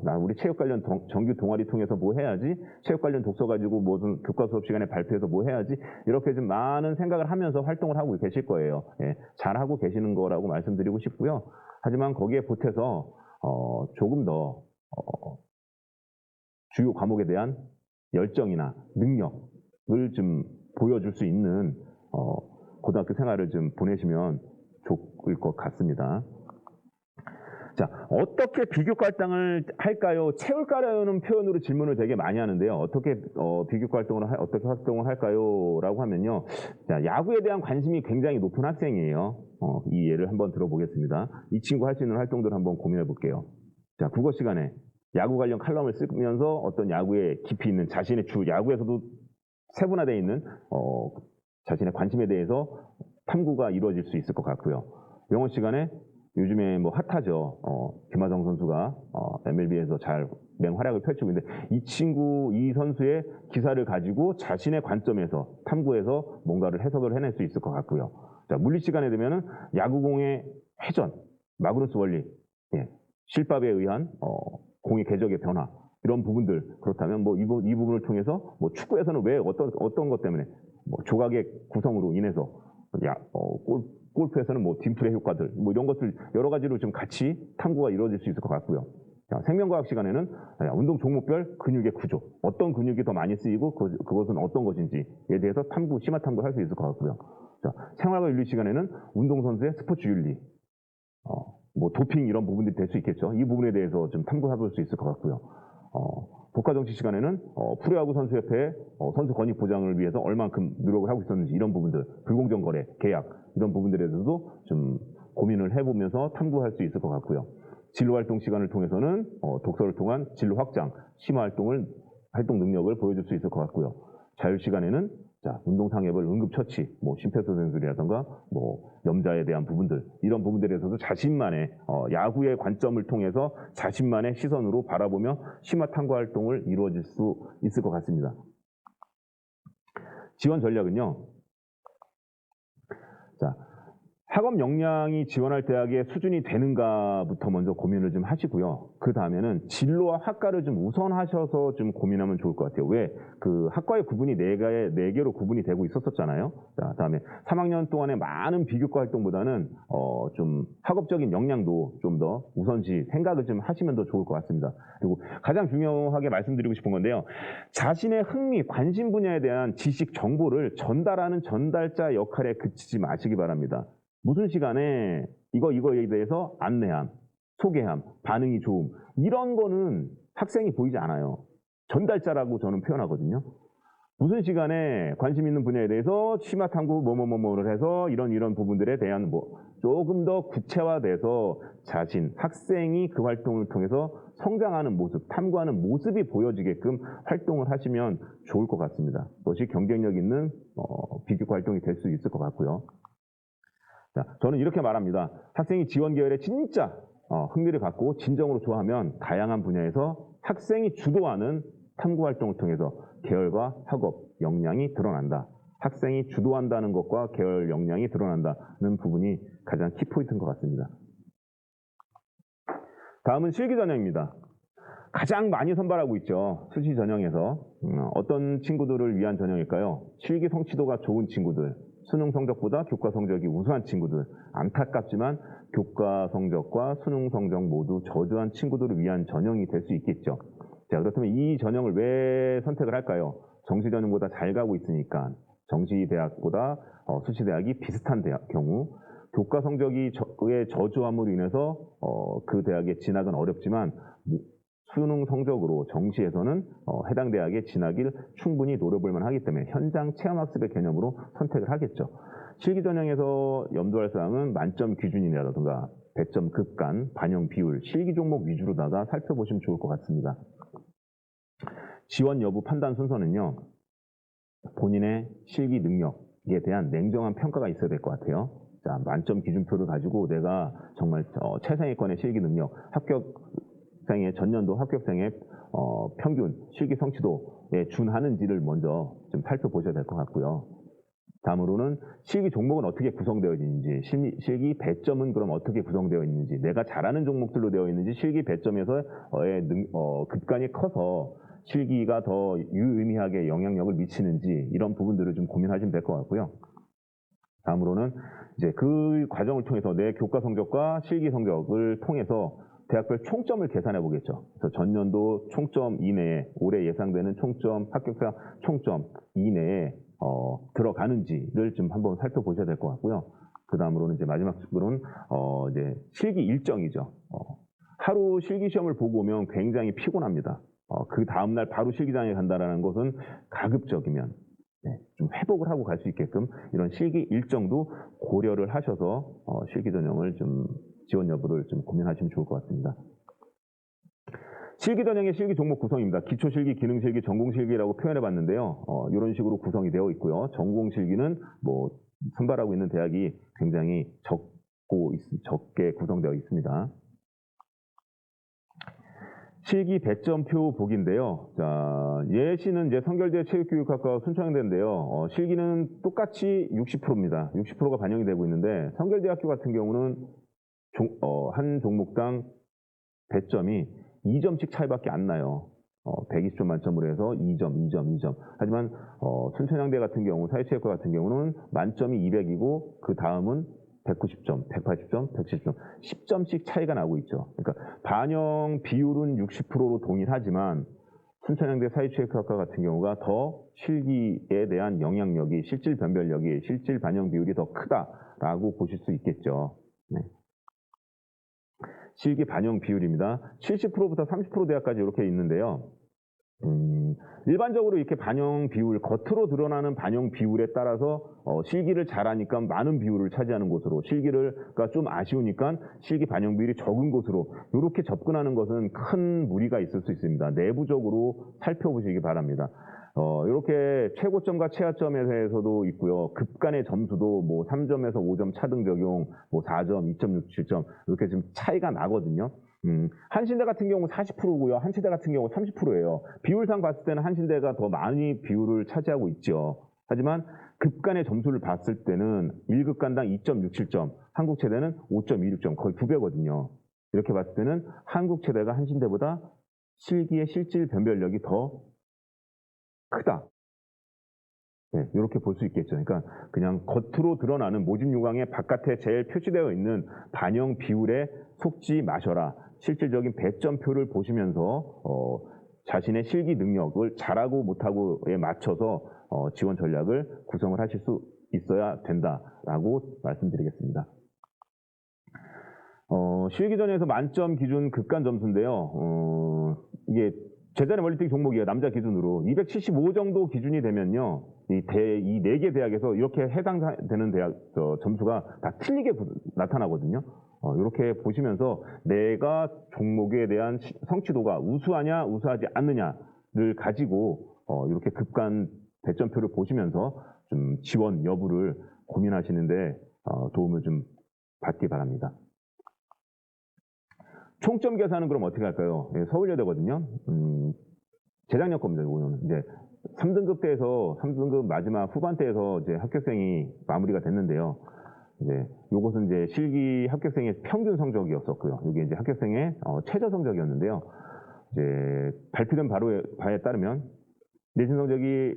나 우리 체육 관련 정규 동아리 통해서 뭐 해야지? 체육 관련 독서 가지고 무슨 교과 수업 시간에 발표해서 뭐 해야지? 이렇게 좀 많은 생각을 하면서 활동을 하고 계실 거예요. 잘하고 계시는 거라고 말씀드리고 싶고요. 하지만 거기에 보태서 조금 더 주요 과목에 대한 열정이나 능력을 좀 보여줄 수 있는 고등학교 생활을 좀 보내시면 좋을 것 같습니다. 자, 어떻게 비교과 활동을 할까요? 채울까라는 표현으로 질문을 되게 많이 하는데요. 어떻게 비교과 활동을 어떻게 활동을 할까요? 라고 하면요. 자, 야구에 대한 관심이 굉장히 높은 학생이에요. 이 예를 한번 들어보겠습니다. 이 친구 할 수 있는 활동들을 한번 고민해 볼게요. 자, 국어 시간에 야구 관련 칼럼을 쓰면서 어떤 야구에 깊이 있는 자신의 야구에서도 세분화되어 있는 자신의 관심에 대해서 탐구가 이루어질 수 있을 것 같고요. 영어 시간에 요즘에 뭐 핫하죠. 김하성 선수가 MLB에서 잘 맹활약을 펼치고 있는데 이 선수의 기사를 가지고 자신의 관점에서 탐구해서 뭔가를 해석을 해낼 수 있을 것 같고요. 자, 물리 시간에 되면은 야구공의 회전, 마그누스 원리, 실밥에 의한 공의 궤적의 변화 이런 부분들 그렇다면 뭐 이 부분을 통해서 뭐 축구에서는 왜 어떤 것 때문에 뭐 조각의 구성으로 인해서 골프에서는 뭐 딤플의 효과들 뭐 이런 것들 여러 가지로 좀 같이 탐구가 이루어질 수 있을 것 같고요. 자, 생명과학 시간에는 운동 종목별 근육의 구조, 어떤 근육이 더 많이 쓰이고 그것은 어떤 것인지에 대해서 심화 탐구를 할 수 있을 것 같고요. 자, 생활과 윤리 시간에는 운동선수의 스포츠 윤리, 뭐 도핑 이런 부분들이 될 수 있겠죠. 이 부분에 대해서 좀 탐구해 볼 수 있을 것 같고요. 복합정치 시간에는 프로야구 선수협회의 선수 권익 보장을 위해서 얼만큼 노력을 하고 있었는지 이런 부분들, 불공정 거래, 계약 이런 부분들에 대해서도 좀 고민을 해보면서 탐구할 수 있을 것 같고요. 진로활동 시간을 통해서는 독서를 통한 진로 확장, 심화 활동 능력을 보여줄 수 있을 것 같고요. 자유 시간에는 자, 운동상해벌 응급처치, 뭐 심폐소생술이라든가 뭐 염자에 대한 부분들 이런 부분들에 대해서도 자신만의 야구의 관점을 통해서 자신만의 시선으로 바라보며 심화 탐구 활동을 이루어질 수 있을 것 같습니다. 지원 전략은요. 자, 학업 역량이 지원할 대학의 수준이 되는가부터 먼저 고민을 좀 하시고요. 그 다음에는 진로와 학과를 좀 우선하셔서 좀 고민하면 좋을 것 같아요. 왜? 그 학과의 구분이 네 개로 구분이 되고 있었잖아요. 자, 다음에 3학년 동안의 많은 비교과 활동보다는 좀 학업적인 역량도 좀 더 우선시 생각을 좀 하시면 더 좋을 것 같습니다. 그리고 가장 중요하게 말씀드리고 싶은 건데요. 자신의 흥미, 관심 분야에 대한 지식, 정보를 전달하는 전달자 역할에 그치지 마시기 바랍니다. 무슨 시간에 이거에 대해서 안내함, 소개함, 반응이 좋음, 이런 거는 학생이 보이지 않아요. 전달자라고 저는 표현하거든요. 무슨 시간에 관심 있는 분야에 대해서 심화 탐구 뭐를 해서 이런 부분들에 대한 조금 더 구체화돼서 학생이 그 활동을 통해서 성장하는 모습, 탐구하는 모습이 보여지게끔 활동을 하시면 좋을 것 같습니다. 그것이 경쟁력 있는 비교과 활동이 될 수 있을 것 같고요. 자, 저는 이렇게 말합니다. 학생이 지원 계열에 진짜 흥미를 갖고 진정으로 좋아하면 다양한 분야에서 학생이 주도하는 탐구 활동을 통해서 계열과 학업 역량이 드러난다. 학생이 주도한다는 것과 계열 역량이 드러난다는 부분이 가장 키포인트인 것 같습니다. 다음은 실기 전형입니다. 가장 많이 선발하고 있죠. 수시 전형에서. 어떤 친구들을 위한 전형일까요? 실기 성취도가 좋은 친구들, 수능 성적보다 교과 성적이 우수한 친구들, 안타깝지만 교과 성적과 수능 성적 모두 저조한 친구들을 위한 전형이 될 수 있겠죠. 자, 그렇다면 이 전형을 왜 선택을 할까요? 정시 전형보다 잘 가고 있으니까. 정시 대학보다 수시 대학이 비슷한 경우, 교과 성적이 저조함으로 인해서 그 대학에 진학은 어렵지만 수능 성적으로 정시에서는 해당 대학에 진학을 충분히 노려볼 만하기 때문에 현장 체험학습의 개념으로 선택을 하겠죠. 실기 전형에서 염두할 사항은 만점 기준이라든가 배점 급간, 반영 비율, 실기 종목 위주로다가 살펴보시면 좋을 것 같습니다. 지원 여부 판단 순서는요. 본인의 실기 능력에 대한 냉정한 평가가 있어야 될 것 같아요. 자, 만점 기준표를 가지고 내가 정말 최상위권의 실기 능력, 전년도 합격생의 평균 실기 성취도에 준하는지를 먼저 좀 살펴보셔야 될 것 같고요. 다음으로는 실기 종목은 어떻게 구성되어 있는지, 실기 배점은 그럼 어떻게 구성되어 있는지, 내가 잘하는 종목들로 되어 있는지, 실기 배점에서의 급간이 커서 실기가 더 유의미하게 영향력을 미치는지, 이런 부분들을 좀 고민하시면 될 것 같고요. 다음으로는 이제 그 과정을 통해서 내 교과 성적과 실기 성적을 통해서 대학별 총점을 계산해 보겠죠. 그래서 전년도 총점 이내에, 올해 예상되는 총점, 합격자 총점 이내에 들어가는지를 좀 한번 살펴보셔야 될 것 같고요. 그 다음으로는 이제 마지막으로는 이제 실기 일정이죠. 하루 실기 시험을 보고 오면 굉장히 피곤합니다. 그 다음날 바로 실기장에 간다는 것은 가급적이면 좀 회복을 하고 갈 수 있게끔 이런 실기 일정도 고려를 하셔서 실기 전형을 좀 지원 여부를 좀 고민하시면 좋을 것 같습니다. 실기 전형의 실기 종목 구성입니다. 기초 실기, 기능 실기, 전공 실기라고 표현해 봤는데요. 이런 식으로 구성이 되어 있고요. 전공 실기는 선발하고 있는 대학이 굉장히 적게 구성되어 있습니다. 실기 배점표 보기인데요. 자, 예시는 이제 성결대 체육교육학과 순천향대인데요. 실기는 똑같이 60%입니다. 60%가 반영이 되고 있는데 성결대학교 같은 경우는 한 종목당 배점이 2점씩 차이밖에 안 나요. 120점 만점으로 해서 2점. 하지만 순천향대 같은 경우, 사회체육과 같은 경우는 만점이 200이고 그 다음은 190점, 180점, 170점, 10점씩 차이가 나고 있죠. 그러니까 반영 비율은 60%로 동일하지만 순천향대 사회체육학과 같은 경우가 더 실기에 대한 영향력이, 실질 변별력이, 실질 반영 비율이 더 크다라고 보실 수 있겠죠. 네. 실기 반영 비율입니다. 70%부터 30% 대학까지 이렇게 있는데요. 일반적으로 이렇게 반영 비율, 겉으로 드러나는 반영 비율에 따라서 실기를 잘하니까 많은 비율을 차지하는 곳으로, 실기가 좀 아쉬우니까 실기 반영 비율이 적은 곳으로 이렇게 접근하는 것은 큰 무리가 있을 수 있습니다. 내부적으로 살펴보시기 바랍니다. 이렇게 최고점과 최하점에 대해서도 있고요. 급간의 점수도 3점에서 5점 차등 적용, 4점, 2.67점 이렇게 좀 차이가 나거든요. 한신대 같은 경우 40%고요. 한치대 같은 경우 30%예요. 비율상 봤을 때는 한신대가 더 많이 비율을 차지하고 있죠. 하지만 급간의 점수를 봤을 때는 1급간당 2.67점, 한국체대는 5.26점, 거의 2배거든요. 이렇게 봤을 때는 한국체대가 한신대보다 실기의 실질 변별력이 더 크다. 네, 이렇게 볼 수 있겠죠. 그러니까 그냥 겉으로 드러나는 모집 요강의 바깥에 제일 표시되어 있는 반영 비율에 속지 마셔라. 실질적인 배점표를 보시면서 자신의 실기 능력을 잘하고 못하고에 맞춰서 지원 전략을 구성을 하실 수 있어야 된다라고 말씀드리겠습니다. 실기 전형에서 만점 기준 급간 점수인데요. 이게 재단의 멀리뛰기 종목이에요. 남자 기준으로 275 정도 기준이 되면요, 이 4개 대학에서 이렇게 해당되는 대학 점수가 다 틀리게 나타나거든요. 이렇게 보시면서 내가 종목에 대한 성취도가 우수하냐 우수하지 않느냐를 가지고 이렇게 급간 배점표를 보시면서 좀 지원 여부를 고민하시는데 도움을 좀 받기 바랍니다. 총점 계산은 그럼 어떻게 할까요? 예, 서울여대거든요. 재작년 겁니다. 이거는 이제 3등급대에서 3등급 마지막 후반대에서 이제 합격생이 마무리가 됐는데요. 이제 요것은 이제 실기 합격생의 평균 성적이었었고요. 이게 이제 합격생의 최저 성적이었는데요. 이제 발표된 바에 따르면 내신 성적이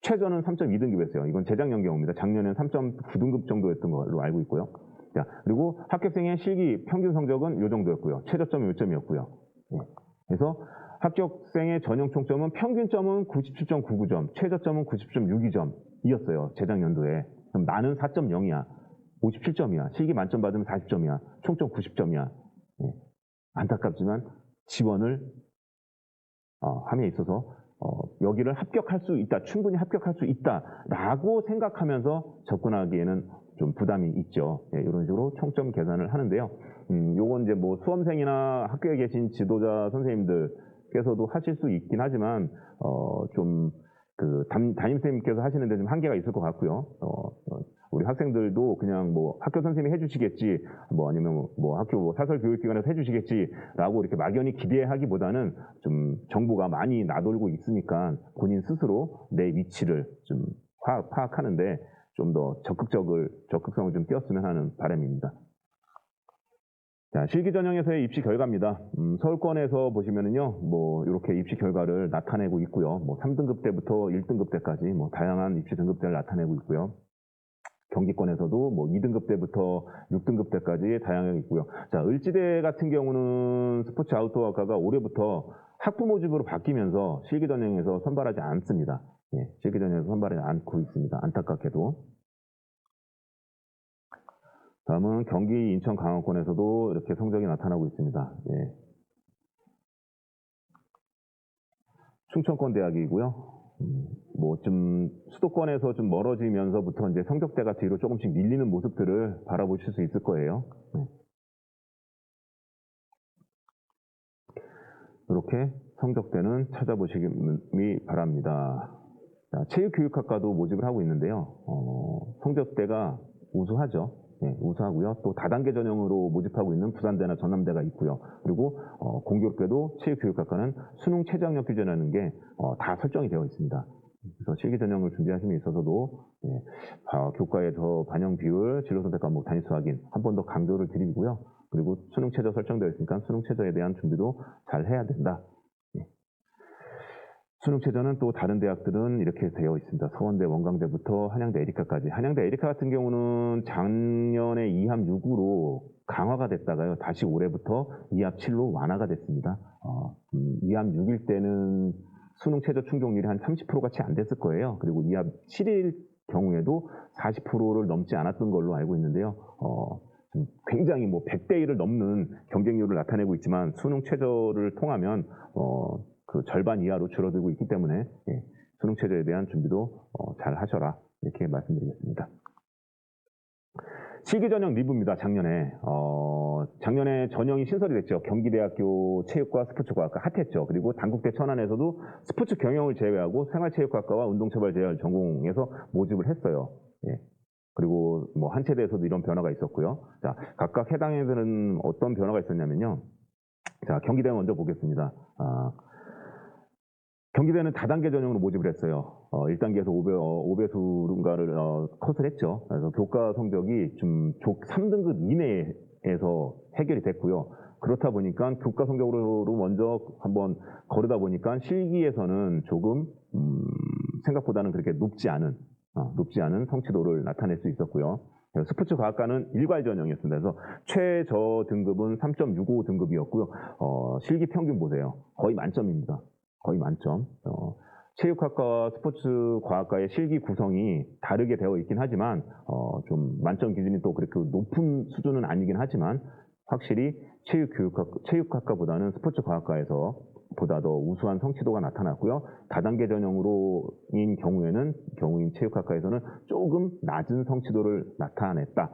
최저는 3.2등급이었어요. 이건 재작년 경우입니다. 작년에는 3.9등급 정도였던 걸로 알고 있고요. 자, 그리고 합격생의 실기 평균 성적은 이 정도였고요. 최저점은 1점이었고요. 네. 그래서 합격생의 전형 총점은 평균점은 97.99점, 최저점은 90.62점이었어요. 재작년도에. 그럼 나는 4.0이야. 57점이야. 실기 만점 받으면 40점이야. 총점 90점이야. 네. 안타깝지만 지원을 함에 있어서 여기를 합격할 수 있다, 충분히 합격할 수 있다라고 생각하면서 접근하기에는 좀 부담이 있죠. 예, 이런 식으로 총점 계산을 하는데요. 요건 이제 뭐 수험생이나 학교에 계신 지도자 선생님들께서도 하실 수 있긴 하지만 좀 그 담임선생님께서 하시는데 좀 한계가 있을 것 같고요. 우리 학생들도 그냥 뭐 학교 선생님이 해주시겠지, 뭐 아니면 뭐 학교 뭐 사설 교육기관에서 해주시겠지라고 이렇게 막연히 기대하기보다는 좀 정보가 많이 나돌고 있으니까 본인 스스로 내 위치를 좀 파악하는데 좀 더 적극성을 좀 띄웠으면 하는 바람입니다. 자, 실기 전형에서의 입시 결과입니다. 서울권에서 보시면은요, 뭐 이렇게 입시 결과를 나타내고 있고요. 뭐 3등급 때부터 1등급 때까지 뭐 다양한 입시 등급대를 나타내고 있고요. 경기권에서도 뭐 2등급 때부터 6등급 때까지 다양하게 있고요. 자, 을지대 같은 경우는 스포츠 아웃도어 학과가 올해부터 학부 모집으로 바뀌면서 실기 전형에서 선발하지 않습니다. 예, 실기 전형에서 선발하지 않고 있습니다. 안타깝게도. 다음은 경기, 인천, 강원권에서도 이렇게 성적이 나타나고 있습니다. 예. 충청권 대학이고요. 뭐 좀 수도권에서 좀 멀어지면서부터 이제 성적대가 뒤로 조금씩 밀리는 모습들을 바라보실 수 있을 거예요. 네. 이렇게 성적대는 찾아보시기 바랍니다. 자, 체육교육학과도 모집을 하고 있는데요. 성적대가 우수하죠. 네, 우수하고요. 또 다단계 전형으로 모집하고 있는 부산대나 전남대가 있고요. 그리고 공교롭게도 체육교육학과는 수능 최저학력 규제라는 게 다 설정이 되어 있습니다. 그래서 실기 전형을 준비하심에 있어서도 교과의 더 반영 비율, 진로선택 과목 단위수 확인 한 번 더 강조를 드리고요. 그리고 수능 최저 설정되어 있으니까 수능 최저에 대한 준비도 잘 해야 된다. 수능 최저는 또 다른 대학들은 이렇게 되어 있습니다. 서원대, 원광대부터 한양대, 에리카까지. 한양대, 에리카 같은 경우는 작년에 2합 6으로 강화가 됐다가요. 다시 올해부터 2합 7로 완화가 됐습니다. 2합 6일 때는 수능 최저 충족률이 한 30%가 채 안 됐을 거예요. 그리고 2합 7일 경우에도 40%를 넘지 않았던 걸로 알고 있는데요. 굉장히 뭐 100대 1을 넘는 경쟁률을 나타내고 있지만 수능 최저를 통하면 그 절반 이하로 줄어들고 있기 때문에 수능 최저에 대한 준비도 잘 하셔라 이렇게 말씀드리겠습니다. 실기 전형 리뷰입니다. 작년에 전형이 신설이 됐죠. 경기대학교 체육과 스포츠과학과 핫했죠. 그리고 단국대 천안에서도 스포츠 경영을 제외하고 생활체육학과와 운동처발 제열 전공에서 모집을 했어요. 예. 그리고 뭐 한체대에서도 이런 변화가 있었고요. 자, 각각 해당에서는 어떤 변화가 있었냐면요. 자, 경기대 먼저 보겠습니다. 경기대는 다단계 전형으로 모집을 했어요. 1단계에서 5배수인가를 컷을 했죠. 그래서 교과 성적이 좀 3등급 이내에서 해결이 됐고요. 그렇다 보니까 교과 성적으로 먼저 한번 거르다 보니까 실기에서는 조금 생각보다는 그렇게 높지 않은 성취도를 나타낼 수 있었고요. 스포츠 과학과는 일괄 전형이었습니다. 그래서 최저 등급은 3.65 등급이었고요. 실기 평균 보세요. 거의 만점입니다. 거의 만점. 체육학과와 스포츠 과학과의 실기 구성이 다르게 되어 있긴 하지만 좀 만점 기준이 또 그렇게 높은 수준은 아니긴 하지만 확실히 체육학과보다는 스포츠 과학과에서 보다 더 우수한 성취도가 나타났고요. 다단계 전형으로인 경우인 체육학과에서는 조금 낮은 성취도를 나타냈다.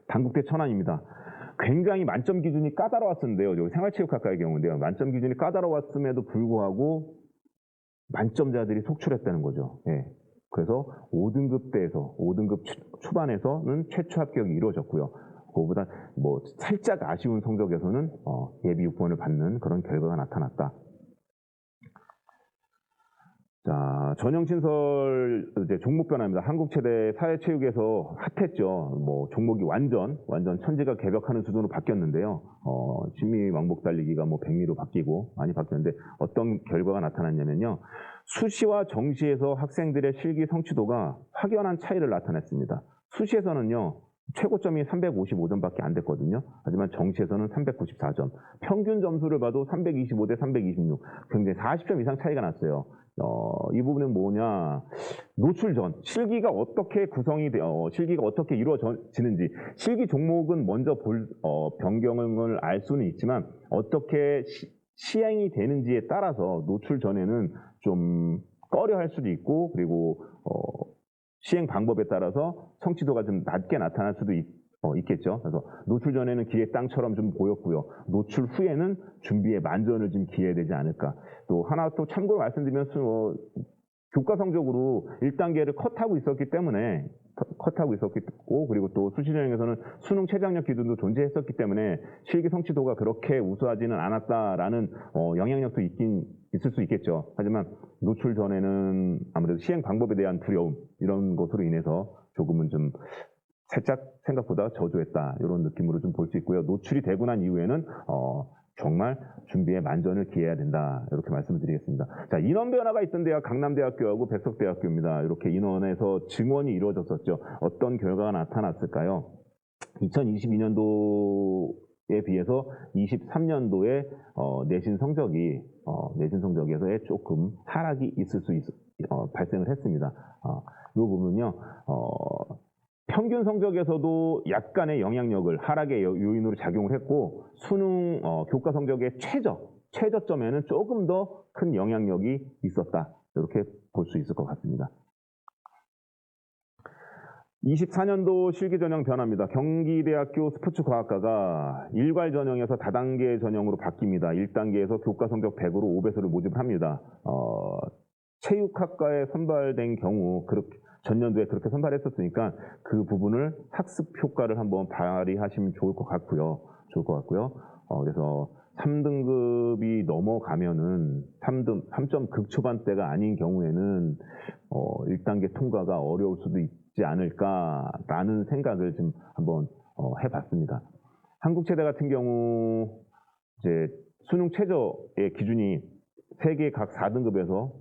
단국대 천안입니다. 굉장히 만점 기준이 까다로웠는데요. 생활체육학과의 경우인데요. 만점 기준이 까다로웠음에도 불구하고 만점자들이 속출했다는 거죠. 예. 그래서 5등급대에서 5등급 초반에서는 최초 합격이 이루어졌고요. 그거보다 뭐 살짝 아쉬운 성적에서는 예비 6번을 받는 그런 결과가 나타났다. 자, 전형 신설 이제 종목 변화입니다. 한국체대 사회체육에서 핫했죠. 뭐 종목이 완전 천지가 개벽하는 수준으로 바뀌었는데요. 진미 왕복 달리기가 뭐 100미로 바뀌고 많이 바뀌었는데 어떤 결과가 나타났냐면요. 수시와 정시에서 학생들의 실기 성취도가 확연한 차이를 나타냈습니다. 수시에서는요. 최고점이 355점밖에 안 됐거든요. 하지만 정시에서는 394점. 평균 점수를 봐도 325대 326. 굉장히 40점 이상 차이가 났어요. 이 부분은 뭐냐? 노출 전 실기가 어떻게 구성이 되어 실기가 어떻게 이루어지는지 실기 종목은 먼저 변경을 알 수는 있지만 어떻게 시행이 되는지에 따라서 노출 전에는 좀 꺼려할 수도 있고 그리고 시행 방법에 따라서 성취도가 좀 낮게 나타날 수도 있겠죠. 그래서 노출 전에는 기회 땅처럼 좀 보였고요. 노출 후에는 준비에 만전을 좀 기해야 되지 않을까. 또 하나 또 참고로 말씀드리면 교과 성적으로 1단계를 컷하고 있었기 때문에 그리고 또 수시 전형에서는 수능 최저학력 기준도 존재했었기 때문에 실기 성취도가 그렇게 우수하지는 않았다라는 영향력도 있을 수 있겠죠. 하지만 노출 전에는 아무래도 시행 방법에 대한 두려움 이런 것으로 인해서 조금은 좀 살짝 생각보다 저조했다 이런 느낌으로 좀 볼 수 있고요. 노출이 되고 난 이후에는 정말 준비에 만전을 기해야 된다 이렇게 말씀을 드리겠습니다. 자, 인원 변화가 있던 데가 강남대학교하고 백석대학교입니다. 이렇게 인원에서 증원이 이루어졌었죠. 어떤 결과가 나타났을까요? 2022년도에 비해서 23년도에 내신 성적에서의 조금 하락이 발생을 했습니다. 이 부분은요. 평균 성적에서도 약간의 영향력을 하락의 요인으로 작용을 했고 수능 교과 성적의 최저점에는 조금 더 큰 영향력이 있었다. 이렇게 볼 수 있을 것 같습니다. 24년도 실기 전형 변화입니다. 경기대학교 스포츠과학과가 일괄 전형에서 다단계 전형으로 바뀝니다. 1단계에서 교과 성적 100으로 5배수를 모집을 합니다. 체육학과에 선발된 경우 전년도에 그렇게 선발했었으니까 그 부분을 학습 효과를 한번 발휘하시면 좋을 것 같고요. 그래서 3등급이 넘어가면은 3점 극초반대가 아닌 경우에는 1단계 통과가 어려울 수도 있지 않을까라는 생각을 좀 한번 해봤습니다. 한국체대 같은 경우 이제 수능 최저의 기준이 3개 각 4등급에서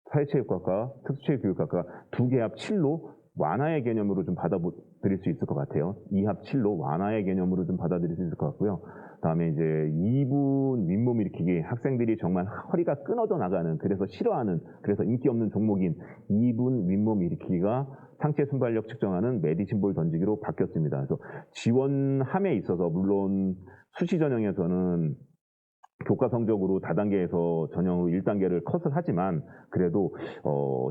사회체육학과, 특수체육교육학과 2개 합 7로 완화의 개념으로 좀 받아들일 수 있을 것 같아요. 2합 7로 완화의 개념으로 좀 받아들일 수 있을 것 같고요. 다음에 이제 2분 윗몸 일으키기 학생들이 정말 허리가 끊어져 나가는 그래서 싫어하는 그래서 인기 없는 종목인 2분 윗몸 일으키기가 상체 순발력 측정하는 메디신볼 던지기로 바뀌었습니다. 그래서 지원함에 있어서 물론 수시 전형에서는 교과 성적으로 다단계에서 전형으로 1단계를 컷을 하지만 그래도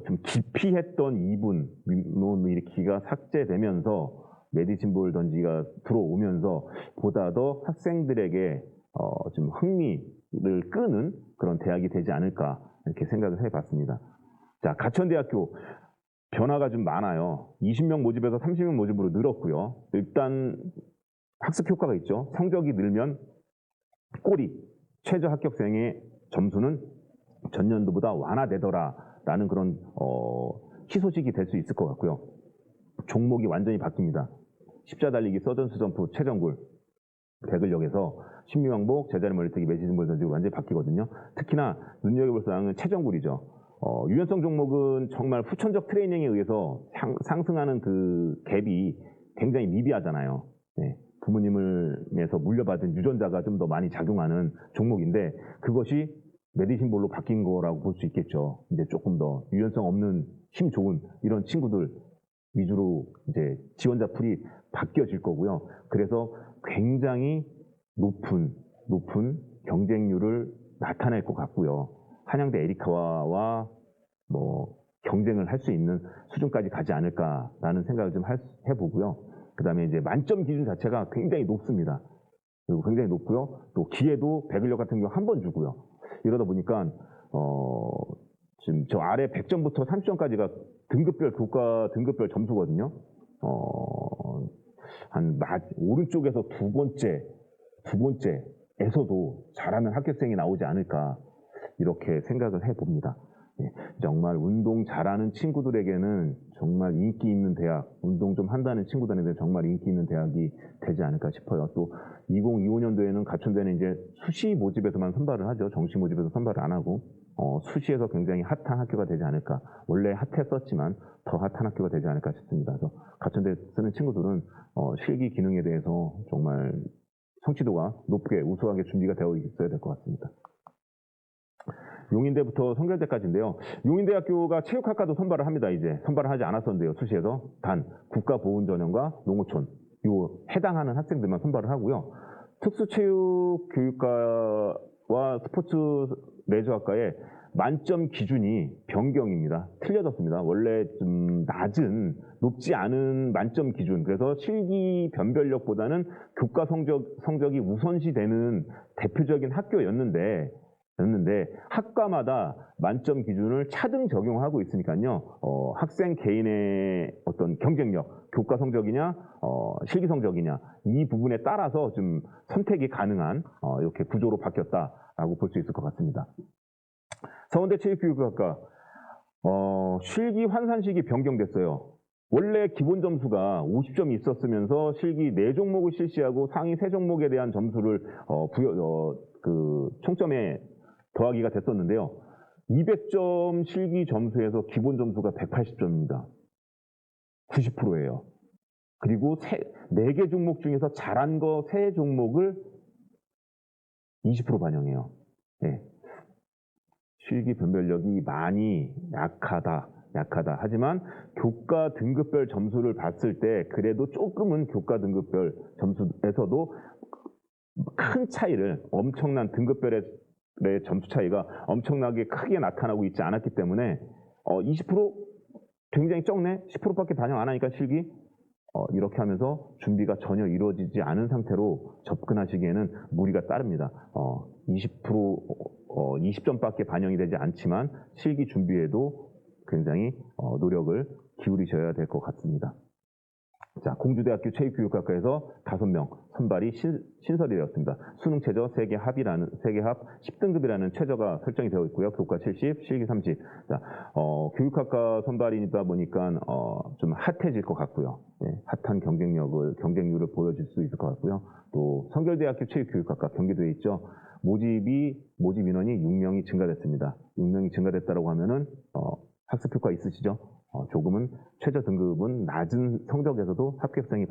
좀 기피했던 2분 윗몸 일으키기가 삭제되면서 메디신볼 던지기가 들어오면서 보다 더 학생들에게 좀 흥미를 끄는 그런 대학이 되지 않을까 이렇게 생각을 해봤습니다. 자, 가천대학교 변화가 좀 많아요. 20명 모집에서 30명 모집으로 늘었고요. 일단 학습 효과가 있죠. 성적이 늘면 꼬리 최저 합격생의 점수는 전년도보다 완화되더라라는 그런 희소식이 될 수 있을 것 같고요. 종목이 완전히 바뀝니다. 십자 달리기, 서전수 점프, 최정굴, 백을역에서 신미왕복, 제자리 멀리뛰기, 매지진볼 던지고 완전히 바뀌거든요. 특히나 눈여겨볼 사항은 최정굴이죠. 유연성 종목은 정말 후천적 트레이닝에 의해서 상승하는 그 갭이 굉장히 미비하잖아요. 네. 부모님을에서 물려받은 유전자가 좀 더 많이 작용하는 종목인데 그것이 메디신볼로 바뀐 거라고 볼 수 있겠죠. 이제 조금 더 유연성 없는 힘 좋은 이런 친구들 위주로 이제 지원자 풀이 바뀌어질 거고요. 그래서 굉장히 높은 경쟁률을 나타낼 것 같고요. 한양대 에리카와와 뭐 경쟁을 할 수 있는 수준까지 가지 않을까라는 생각을 좀 해보고요. 그 다음에 이제 만점 기준 자체가 굉장히 높습니다. 그리고 굉장히 높고요. 또 기회도 백을역 같은 경우 한 번 주고요. 이러다 보니까 지금 저 아래 100점부터 30점까지가 등급별 교과 등급별 점수거든요. 한 오른쪽에서 두 번째에서도 잘하는 합격생이 나오지 않을까 이렇게 생각을 해봅니다. 예, 정말 운동 잘하는 친구들에게는 정말 인기 있는 대학, 운동 좀 한다는 친구들에게는 정말 인기 있는 대학이 되지 않을까 싶어요. 또 2025년도에는 가천대는 이제 수시 모집에서만 선발을 하죠. 정시 모집에서 선발을 안 하고 수시에서 굉장히 핫한 학교가 되지 않을까. 원래 핫했었지만 더 핫한 학교가 되지 않을까 싶습니다. 그래서 가천대 쓰는 친구들은 실기 기능에 대해서 정말 성취도가 높게 우수하게 준비가 되어 있어야 될 것 같습니다. 용인대부터 성결대까지인데요. 용인대학교가 체육학과도 선발을 합니다. 이제 선발을 하지 않았었는데요. 수시에서 단 국가보훈전형과 농어촌 요 해당하는 학생들만 선발을 하고요. 특수체육교육과와 스포츠 레저학과의 만점 기준이 변경입니다. 틀려졌습니다. 원래 좀 높지 않은 만점 기준, 그래서 실기 변별력보다는 교과 성적이 우선시되는 대표적인 학교였는데 학과마다 만점 기준을 차등 적용하고 있으니까요. 학생 개인의 어떤 경쟁력, 교과 성적이냐, 실기 성적이냐 이 부분에 따라서 좀 선택이 가능한 이렇게 구조로 바뀌었다라고 볼 수 있을 것 같습니다. 서원대 체육교육학과 실기 환산식이 변경됐어요. 원래 기본 점수가 50점이 있었으면서 실기 4종목을 실시하고 상위 3종목에 대한 점수를 총점에 더하기가 됐었는데요. 200점 실기 점수에서 기본 점수가 180점입니다. 90%예요. 그리고 4개 종목 중에서 잘한 거 3종목을 20% 반영해요. 네. 실기 변별력이 많이 약하다. 하지만 교과 등급별 점수를 봤을 때 그래도 조금은 교과 등급별 점수에서도 큰 차이를 엄청난 등급별의 점수 차이가 엄청나게 크게 나타나고 있지 않았기 때문에 20% 굉장히 적네. 10%밖에 반영 안 하니까 실기 이렇게 하면서 준비가 전혀 이루어지지 않은 상태로 접근하시기에는 무리가 따릅니다. 20점밖에 반영이 되지 않지만 실기 준비에도 굉장히 노력을 기울이셔야 될 것 같습니다. 자, 공주대학교 체육교육학과에서 5명 선발이 신설이 되었습니다. 수능 최저 세계 합 10등급이라는 최저가 설정이 되어 있고요. 교과 70, 실기 30. 자, 교육학과 선발이다 보니까 좀 핫해질 것 같고요. 네, 핫한 경쟁률을 보여줄 수 있을 것 같고요. 또 성결대학교 체육교육학과 경기도에 있죠. 모집 인원이 6명이 증가됐습니다. 6명이 증가됐다고 하면은 학습 효과 있으시죠? 조금은 최저 등급은 낮은 성적에서도 합격생이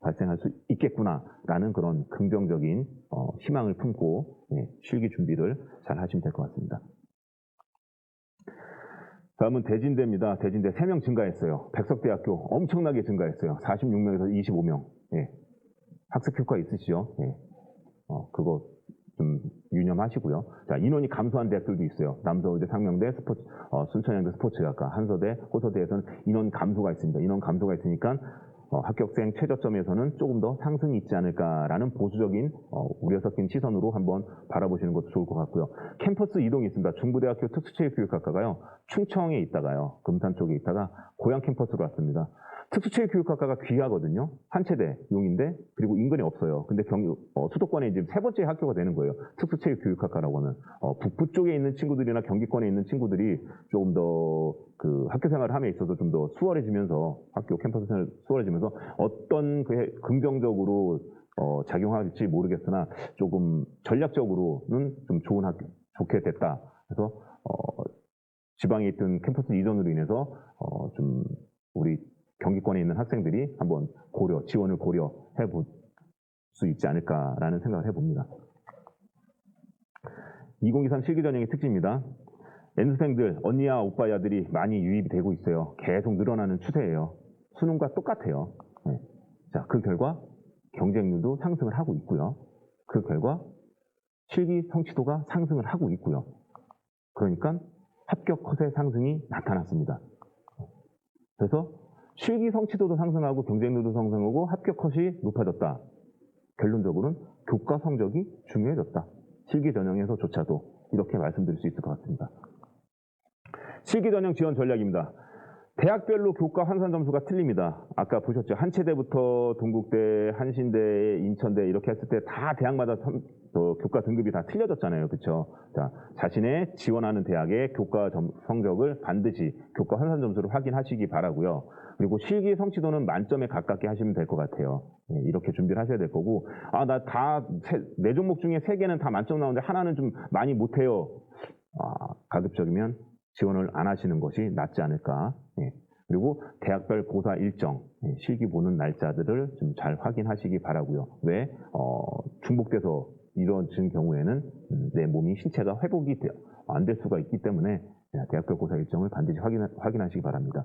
발생할 수 있겠구나라는 그런 긍정적인 희망을 품고 실기 준비를 잘 하시면 될 것 같습니다. 다음은 대진대입니다. 대진대 3명 증가했어요. 백석대학교 엄청나게 증가했어요. 46명에서 25명. 예. 학습 효과 있으시죠? 예. 그거 좀 유념하시고요. 자, 인원이 감소한 대학들도 있어요. 남서울대, 상명대, 순천향대 스포츠학과, 한서대, 호서대에서는 인원 감소가 있습니다. 인원 감소가 있으니까 합격생 최저점에서는 조금 더 상승이 있지 않을까라는 보수적인 우려 섞인 시선으로 한번 바라보시는 것도 좋을 것 같고요. 캠퍼스 이동이 있습니다. 중부대학교 특수체육교육학과가요. 충청에 있다가요. 금산 쪽에 있다가 고양 캠퍼스로 왔습니다. 특수체육교육학과가 귀하거든요. 한 체대용인데 그리고 인근에 없어요. 근데 수도권에 이제 세 번째 학교가 되는 거예요. 특수체육교육학과라고 하면 북부 쪽에 있는 친구들이나 경기권에 있는 친구들이 조금 더 그 학교 생활을 함에 있어서 좀 더 수월해지면서 학교 캠퍼스 생활 수월해지면서 어떤 그 긍정적으로 작용할지 모르겠으나 조금 전략적으로는 좀 좋은 학교 좋게 됐다. 그래서 지방에 있던 캠퍼스 이전으로 인해서 좀 우리 경기권에 있는 학생들이 한번 지원을 고려해 볼 수 있지 않을까라는 생각을 해봅니다. 2023 실기전형의 특징입니다. N수생들, 언니야 오빠야들이 많이 유입이 되고 있어요. 계속 늘어나는 추세예요. 수능과 똑같아요. 네. 자, 그 결과 경쟁률도 상승을 하고 있고요. 그 결과 실기 성취도가 상승을 하고 있고요. 그러니까 합격 컷의 상승이 나타났습니다. 그래서 실기 성취도도 상승하고 경쟁률도 상승하고 합격 컷이 높아졌다. 결론적으로는 교과 성적이 중요해졌다. 실기 전형에서조차도 이렇게 말씀드릴 수 있을 것 같습니다. 실기 전형 지원 전략입니다. 대학별로 교과 환산 점수가 틀립니다. 아까 보셨죠? 한 체대부터 동국대, 한신대, 인천대 이렇게 했을 때 다 대학마다 교과 등급이 다 틀려졌잖아요. 그렇죠? 자, 자신의 지원하는 대학의 교과 성적을 반드시 교과 환산 점수를 확인하시기 바라고요. 그리고 실기 성취도는 만점에 가깝게 하시면 될 것 같아요. 네, 이렇게 준비를 하셔야 될 거고, 나 네 종목 중에 3개는 다 만점 나오는데 하나는 좀 많이 못해요. 가급적이면 지원을 안 하시는 것이 낫지 않을까. 예. 그리고 대학별 고사 일정, 실기 보는 날짜들을 좀 잘 확인하시기 바라고요. 왜? 중복돼서 이루어진 경우에는 내 몸이 신체가 회복이 안 될 수가 있기 때문에 대학별 고사 일정을 반드시 확인하시기 바랍니다.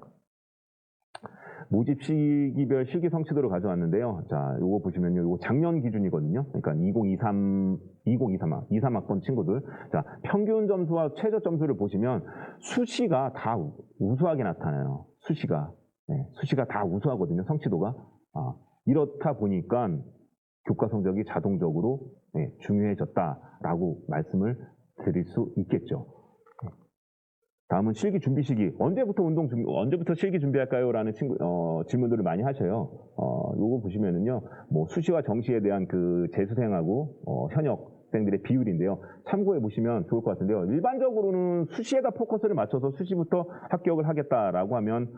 모집 시기별 실기 성취도를 가져왔는데요. 자, 요거 보시면요. 요거 작년 기준이거든요. 그러니까 23학번 친구들. 자, 평균 점수와 최저 점수를 보시면 수시가 다 우수하게 나타나요. 수시가. 네, 수시가 다 우수하거든요. 성취도가. 이렇다 보니까 교과 성적이 자동적으로 중요해졌다라고 말씀을 드릴 수 있겠죠. 다음은 실기 준비 시기. 언제부터 실기 준비할까요? 라는 질문들을 많이 하셔요. 요거 보시면은요, 수시와 정시에 대한 그 재수생하고, 현역생들의 비율인데요. 참고해 보시면 좋을 것 같은데요. 일반적으로는 수시에다 포커스를 맞춰서 수시부터 합격을 하겠다라고 하면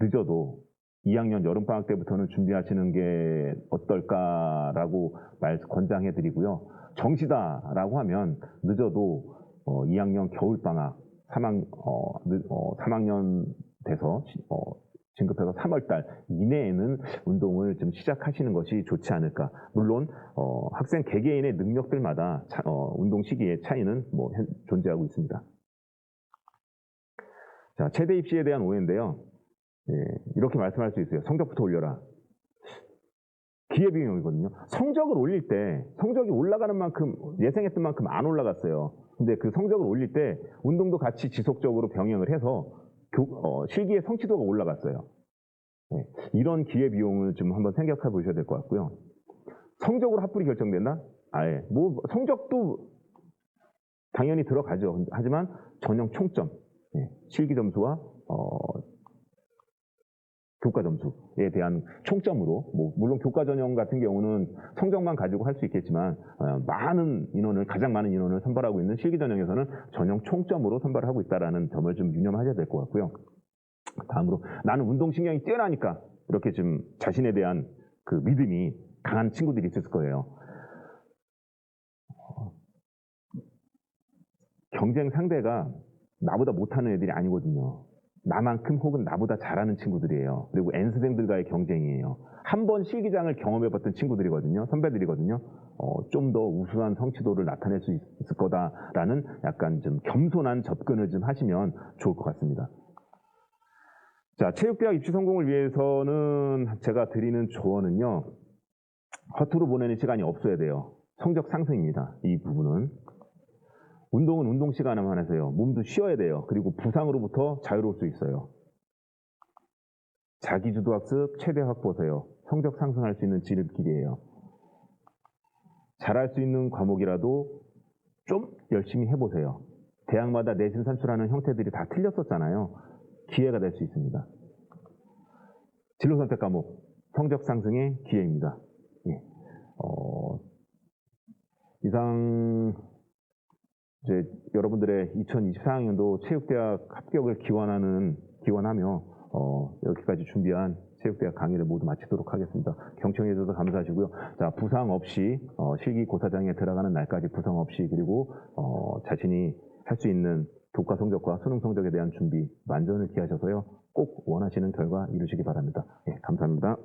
늦어도 2학년 여름방학 때부터는 준비하시는 게 어떨까라고 권장해 드리고요. 정시다라고 하면 늦어도 2학년 겨울방학, 3학년 돼서 진급해서 3월달 이내에는 운동을 좀 시작하시는 것이 좋지 않을까. 물론 학생 개개인의 능력들마다 운동 시기의 차이는 존재하고 있습니다. 자, 체대 입시에 대한 오해인데요. 이렇게 말씀할 수 있어요. 성적부터 올려라. 기회비용이거든요. 성적을 올릴 때 성적이 올라가는 만큼 예상했던 만큼 안 올라갔어요. 근데 그 성적을 올릴 때 운동도 같이 지속적으로 병행을 해서 실기의 성취도가 올라갔어요. 이런 기회비용을 좀 한번 생각해 보셔야 될 것 같고요. 성적으로 합불이 결정된다? 성적도 당연히 들어가죠. 하지만 전형 총점, 실기 점수와 교과 점수에 대한 총점으로, 물론 교과 전형 같은 경우는 성적만 가지고 할 수 있겠지만 가장 많은 인원을 선발하고 있는 실기 전형에서는 전형 총점으로 선발을 하고 있다는 점을 좀 유념하셔야 될 것 같고요. 다음으로 나는 운동신경이 뛰어나니까 이렇게 좀 자신에 대한 그 믿음이 강한 친구들이 있을 거예요. 경쟁 상대가 나보다 못하는 애들이 아니거든요. 나만큼 혹은 나보다 잘하는 친구들이에요. 그리고 N수생들과의 경쟁이에요. 한 번 실기장을 경험해봤던 친구들이거든요. 선배들이거든요. 좀 더 우수한 성취도를 나타낼 수 있을 거다라는 약간 좀 겸손한 접근을 좀 하시면 좋을 것 같습니다. 자, 체육대학 입시 성공을 위해서는 제가 드리는 조언은요. 허투루 보내는 시간이 없어야 돼요. 성적 상승입니다. 이 부분은. 운동은 운동 시간에만 해서요. 몸도 쉬어야 돼요. 그리고 부상으로부터 자유로울 수 있어요. 자기주도 학습 최대 확보하세요. 성적 상승할 수 있는 지름길이에요. 잘할 수 있는 과목이라도 좀 열심히 해보세요. 대학마다 내신 산출하는 형태들이 다 틀렸었잖아요. 기회가 될 수 있습니다. 진로 선택 과목 성적 상승의 기회입니다. 예. 이상 이제 여러분들의 2024학년도 체육대학 합격을 기원하며 여기까지 준비한 체육대학 강의를 모두 마치도록 하겠습니다. 경청해 주셔서 감사하시고요. 자, 부상 없이 실기고사장에 들어가는 날까지 부상 없이, 그리고 자신이 할 수 있는 교과 성적과 수능 성적에 대한 준비 만전을 기하셔서요, 꼭 원하시는 결과 이루시기 바랍니다. 예, 감사합니다.